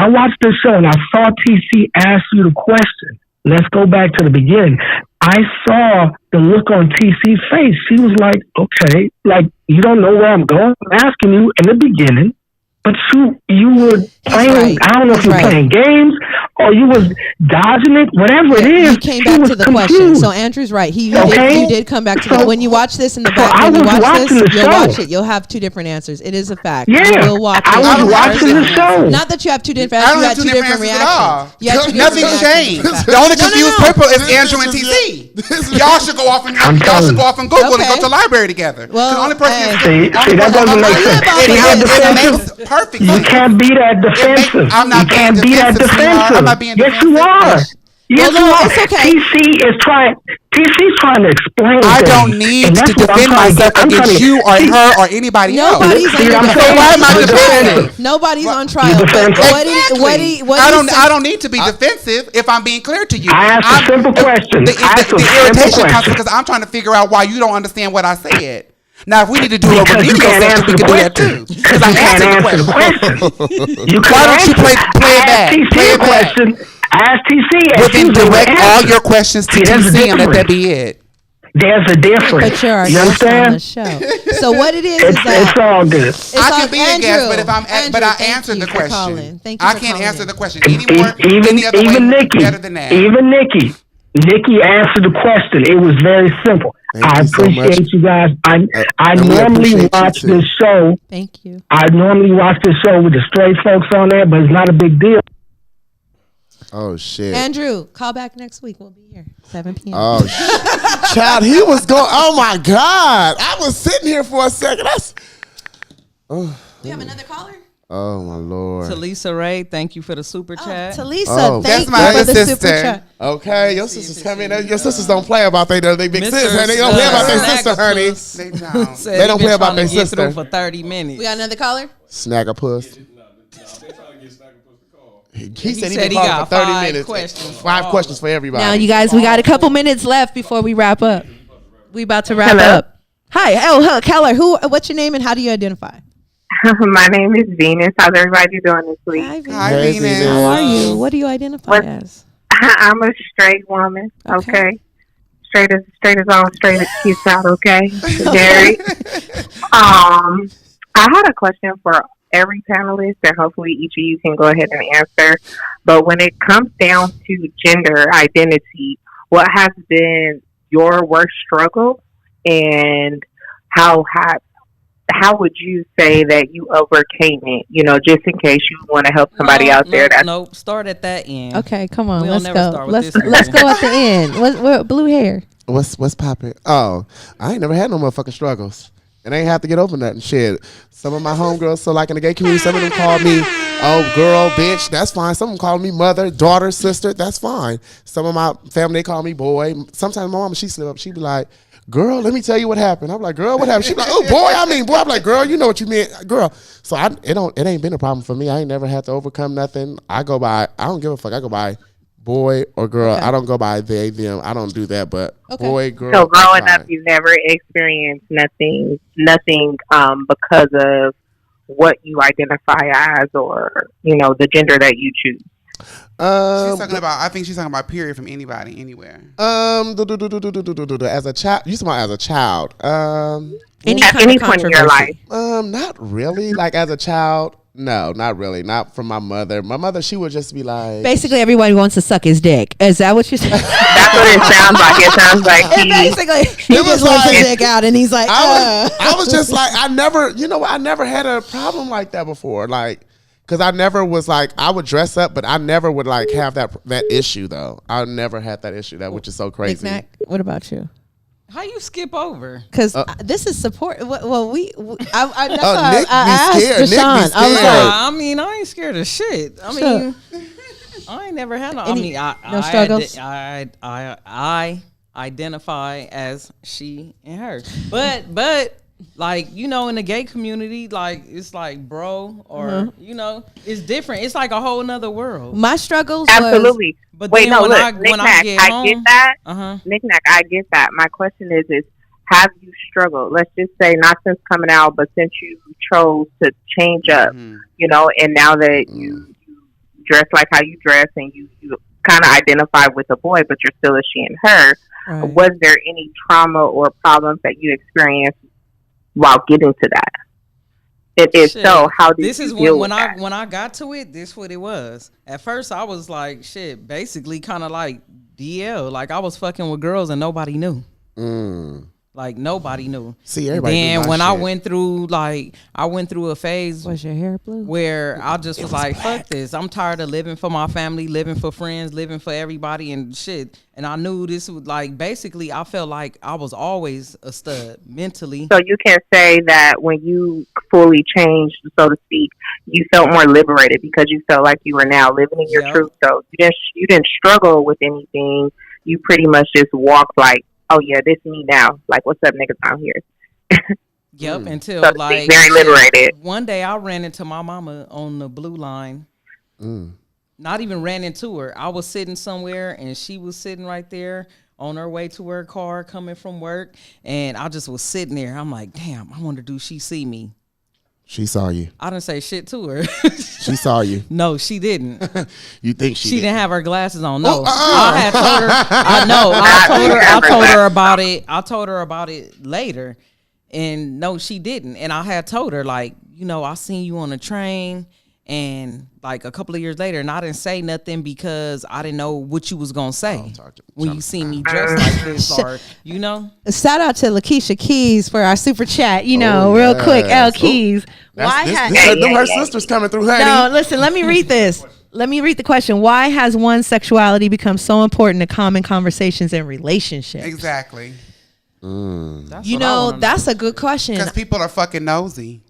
I saw TC ask you the question, let's go back to the beginning. I saw the look on TC's face. She was like, okay, like You don't know where I'm going. I'm asking you in the beginning, but you were playing. Right. I don't know if you were playing games or you was dodging it. Whatever it is, you came back to the question. So Andrew's right. You did come back to the. When you watch this in the back, when you watch this, you'll watch it. You'll have two different answers. It is a fact. Yeah, you will watch I was watching the show. Not that you have two different. I don't you have had two different reactions. Nothing's changed. The only confused people is Andrew and TC. Y'all should go off and Google and go to the library together. Well, the only person see, that doesn't make sense. it makes perfect sense. You can't be that defensive. I'm not you can't be that defensive. I'm not being yes, you are. Yes, you are. It's okay. TC's trying to explain. I don't need to defend myself against you or her or anybody else. Nobody's on trial. I don't need to be defensive if I'm being clear to you. I asked a simple question. The irritation comes because I'm trying to figure out why you don't understand what I said. Now, if we need to do a remedial session, we can do that too. Because I answered the question. Why don't you play it back? Play it back. Ask TC. Well, then direct all your questions to TC and let that be it. There's a difference. But you're you understand? On the show. So what it is that it's all good. I can be a guest, but if I answered the question, I can't answer the question anymore. Even Nikki, better than that. Even Nikki answered the question. It was very simple. I appreciate you guys. I normally watch this show. Thank you. I normally watch this show with the straight folks on there, but it's not a big deal. Oh shit! Andrew, call back next week. We'll be here 7 p.m. Oh, child, he was going. Oh my God! I was sitting here for a second. We have another caller. Oh my Lord! Talisa Ray, thank you for the super chat. Talisa, thank you for the super chat. Okay, your sisters come in. Your sisters don't play about they big sis, honey. They don't play about their sister, honey. They don't play about their sister. For 30 minutes. We got another caller. Snag a puss. He said he got for 30 minutes. Questions 5 questions for everybody. Now, you guys, we got a couple minutes left before we wrap up. We about to wrap up. Hi, Keller. What's your name and how do you identify? My name is Venus. How's everybody doing this week? Hi, Venus. How are you? What do you identify as? I'm a straight woman. Okay. Straight as all straight as keeps out. Okay. Gary. I had a question for every panelist, and hopefully each of you can go ahead and answer. But when it comes down to gender identity, what has been your worst struggle, and how would you say that you overcame it? You know, just in case you want to help somebody out there. Nope. Start at that end. Okay, come on. We'll let's go. Let's go at the end. What blue hair? What's popping? Oh, I ain't never had no motherfucking struggles. And I ain't have to get over nothing. Shit. Some of my homegirls, so like in the gay community, some of them call me, oh, girl, bitch. That's fine. Some of them call me mother, daughter, sister. That's fine. Some of my family, they call me boy. Sometimes my mama, she slip up. She be like, girl, let me tell you what happened. I'm like, girl, what happened? She be like, oh, boy. I'm like, girl, you know what you mean, girl. So it ain't been a problem for me. I ain't never had to overcome nothing. I don't give a fuck. I go by boy or girl. Okay. I don't go by they, them. I don't do that, but boy, girl. So growing up, you've never experienced nothing because of what you identify as, or, you know, the gender that you choose. I think she's talking about period from anybody, anywhere. As a child, you talking about as a child? Any point in your life? Not really. Like as a child. No, not really. Not from my mother. My mother, she would just be like... Basically, everybody wants to suck his dick. Is that what you're saying? That's what it sounds like. It sounds like he just wants his dick out, and he's like... I was just like, I never had a problem like that before. Like, because I never was like, I would dress up, but I never would like have that issue, though. I never had that issue, which is so crazy. Knick-knack, what about you? How you skip over? Because this is support. Well, I asked Deshon. I mean, I ain't scared of shit. I mean, I ain't never had no. No struggles. I identify as she and her, but like, you know, in the gay community, like it's like bro or you know, it's different. It's like a whole nother world. My struggles, absolutely. But wait, no, look, I get that. Knick-knack, I get that. My question is have you struggled? Let's just say not since coming out, but since you chose to change up, you know, and now that you dress like how you dress and you kind of identify with a boy, but you're still a she and her. Right. Was there any trauma or problems that you experienced while getting to that? And if so, how did this you is deal when with that? when I got to it, this what it was. At first I was like, shit, basically kind of like DL. Like I was fucking with girls and nobody knew. Like nobody knew. See, everybody knew then my when I shit. went through a phase. Was your hair blue? Where I just was like, fuck this. I'm tired of living for my family, living for friends, living for everybody and shit. And I knew this was like, basically, I felt like I was always a stud mentally. So you can say that when you fully changed, so to speak, you felt more liberated because you felt like you were now living in your truth. So you didn't struggle with anything. You pretty much just walked like, oh yeah, this me now. Like, what's up, niggas? I'm here. Yep, until So to like speak, very liberated. one day I ran into my mama on the blue line. Not even ran into her. I was sitting somewhere and she was sitting right there on her way to her car coming from work. And I just was sitting there. I'm like, damn, I wonder, do she see me? She saw you. I didn't say shit to her. She saw you. No, she didn't. You think she didn't have her glasses on. No, Oh, I had told her. I know. I told her about it. I told her about it later, and no, she didn't. And I had told her like, I seen you on the train, and like a couple of years later, and I didn't say nothing because I didn't know what you was gonna say when you see me dressed like this, or Shout out to Lakeisha Keys for our super chat. Real quick, L Keys. Them her sisters coming through, honey. No, listen. Let me read this. Let me read the question. Why has one's sexuality become so important to common conversations and relationships? Exactly. That's a good question. Because people are fucking nosy.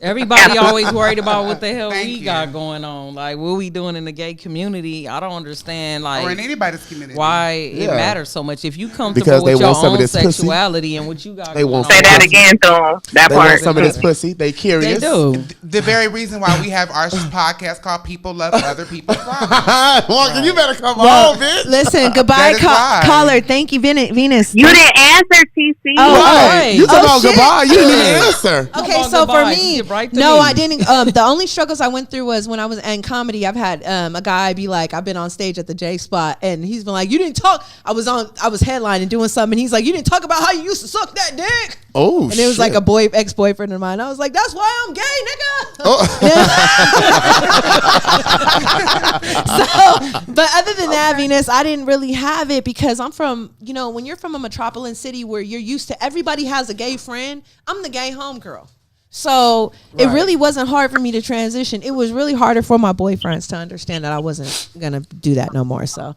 Everybody always worried about what the hell we got going on. Like, what we doing in the gay community? I don't understand. Like, or in anybody's community. Why it matters so much. If you comfortable Because they with your want some of own this sexuality pussy. and what you got They going want on. Say that again, Thoon. That They part. want some of this pussy. They curious. They do. The very reason why we have our podcast called People Love Other People's Problems. Well, you better come on, bitch. Listen, goodbye, That is why. caller. Thank you, Venus. You didn't answer, TC. Right. You talking about shit. goodbye. You didn't even answer. Okay, so for me, I didn't. The only struggles I went through was when I was in comedy. I've had a guy be like, I've been on stage at the J Spot, and he's been like, "You didn't talk." I was headlining doing something, and he's like, "You didn't talk about how you used to suck that dick." Oh, and it was like a ex-boyfriend of mine. I was like, "That's why I'm gay, nigga." But other than that, Venus, I didn't really have it because I'm from, when you're from a metropolitan city where you're used to everybody has a gay friend, I'm the gay homegirl. So it really wasn't hard for me to transition. It was really harder for my boyfriends to understand that I wasn't going to do that no more. So.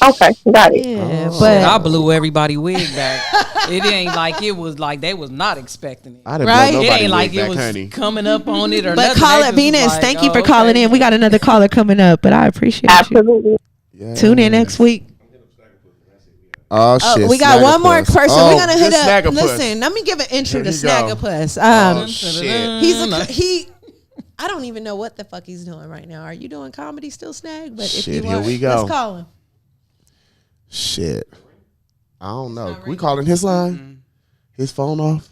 Okay, got it. Yeah, but I blew everybody wig back. It ain't like it was like they was not expecting it. I didn't Right? blow It nobody ain't like wig it back, was honey. coming up on it or But nothing. call They it just Venus. was like, Thank you for oh, calling okay. in. We got another caller coming up, but I appreciate Absolutely. Yeah. you. Tune in next week. Oh shit. We got one more Snaggerpuss. person. Oh, We're gonna hit this up. Snaggerpuss. Listen, let me give an intro to Here you go. Snaggerpuss. Oh shit. He. I don't even know what the fuck he's doing right now. Are you doing comedy still, Snag? But if Shit, you here are, we go. let's call him. Shit. I don't know. We calling his line? His phone off?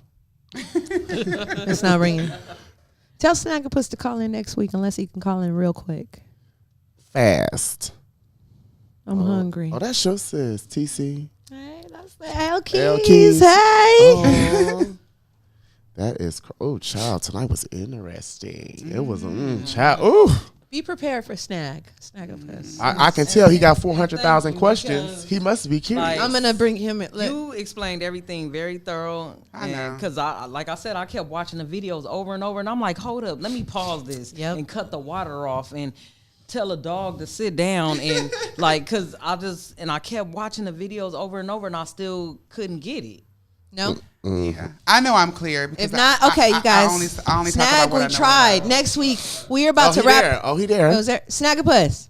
It's not ringing. Tell Snaggerpuss to call in next week unless he can call in real quick. Fast. I'm hungry. Oh, that's your sis, TC. Hey, that's the L Keys. L Keys. Hey. Oh, that is, child, tonight was interesting. It was, child, ooh. Be prepared for Snaggerpuss. I can tell he got 400,000 questions. He must be curious. Like, I'm gonna bring him. You explained everything very thorough. I know. Because like I said, I kept watching the videos over and over, and I'm like, hold up, let me pause this and cut the water off and tell a dog to sit down and because I kept watching the videos over and over, and I still couldn't get it. No. Yeah. I know I'm clear. If not, okay, you guys. I only talk Snag, about what I we know tried. about. Next week, we're about to he wrap. there. Oh, he there. Oh, is there Snaggerpuss?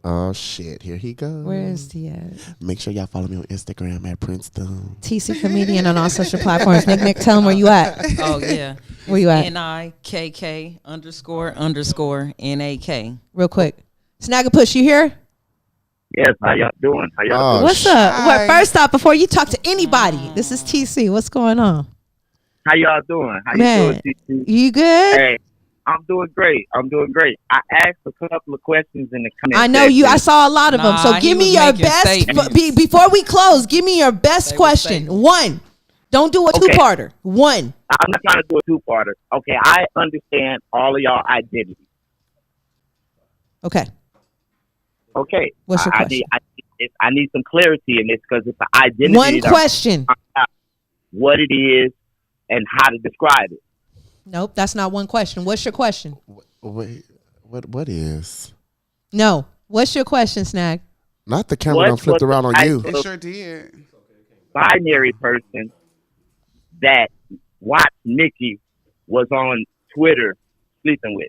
Oh, shit. Here he goes. Where is he at? Make sure y'all follow me on Instagram at Princeton. TC Comedian on all social platforms. Nick, tell him where you at. Oh, yeah. Where you at? NIKK__NAK. Real quick. Snaggerpuss, you here? Yes, how y'all doing? How y'all doing? What's up? Hi. Well, first off, before you talk to anybody, this is TC. What's going on? How y'all doing? How Man, you doing, TC? You good? Hey, I'm doing great. I asked a couple of questions in the comments. I know you. I saw a lot of them. So Nah, give he me was your making best. statements. Before we close, give me your best question. One. Don't do a two-parter. One. I'm not trying to do a two-parter. Okay, I understand all of y'all identities. Okay. Okay. What's your question? I need some clarity in this because it's an identity. One question. What it is and how to describe it. Nope, that's not one question. What's your question? Wait, what is? No. What's your question, Snag? Not the camera done flipped around on you. It sure did. Binary person that watched Nikki was on Twitter sleeping with.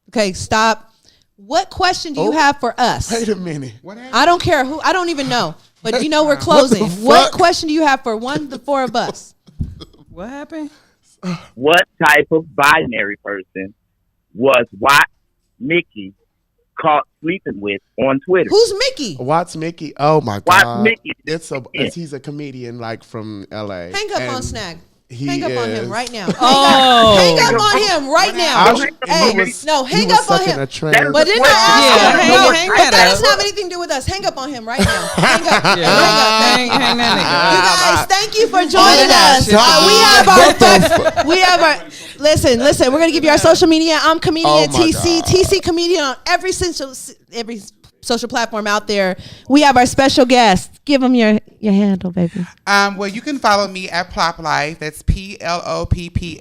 Okay, stop. What question do you have for us? Wait a minute. I don't care who. I don't even know. But you know we're closing. What question do you have for the four of us? What happened? What type of binary person was what Mickey caught sleeping with on Twitter? Who's Mickey? What's Mickey? Oh my God! Mickey? He's a comedian like from LA. Hang up on Snag. Hang up on him right now. Oh. Hang up on him right now. Hang up on him. But didn't I ask him? But that doesn't have anything to do with us. Hang up on him right now. Hang up. Hang that You guys, thank you for joining us. We have our. Listen. We're gonna give you our social media. I'm comedian TC. TC comedian on every social platform out there. We have our special guest. Give them your handle, baby. Well, you can follow me at Plop Life. That's PLOPPLIFE.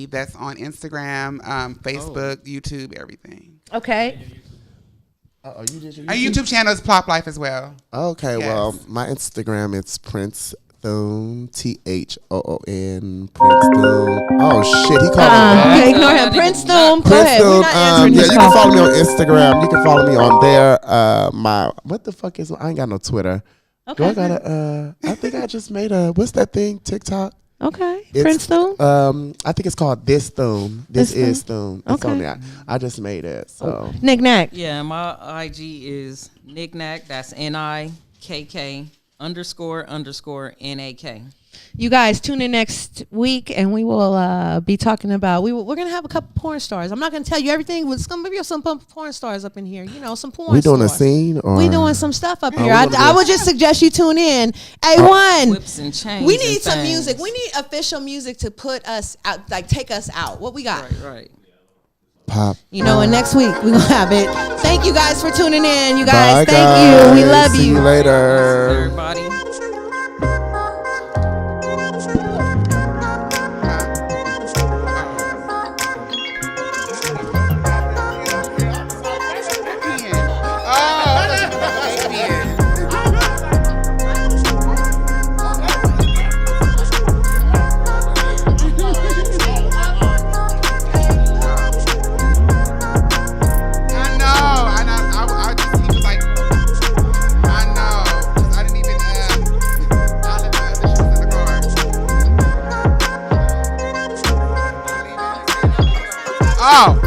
That's on Instagram, Facebook, YouTube, everything. Okay. Our YouTube channel is Plop Life as well. Okay, well, my Instagram is Prince Thoon, THOON, Prince Thoon. Oh shit, he called me. Ignore him, Prince Thoon. Go ahead. We're not answering yeah, this you can follow me on Instagram. You can follow me on there. What the fuck is? I ain't got no Twitter. Okay. Do I gotta? I think I just made a. What's that thing? TikTok. Okay. Prince Thoon. I think it's called This Thoon. This is Thoon. It's on there. I just made it. So Knick-knack. Yeah, my IG is Knick-knack. That's NIKK__NAK. You guys tune in next week, and we will be talking about. We're gonna have a couple porn stars. I'm not gonna tell you everything. It's gonna be some porn stars up in here. You know, some porn. We doing stars. a scene, or we doing some stuff up here. I would just suggest you tune in. A1. Whips and chains. We need and some things. music. We need official music to put us out, like take us out. What we got? Right. Pop. You know, and next week we're gonna have it. Thank you guys for tuning in. You guys, Bye, thank you. We love See you later. Everybody. Oh.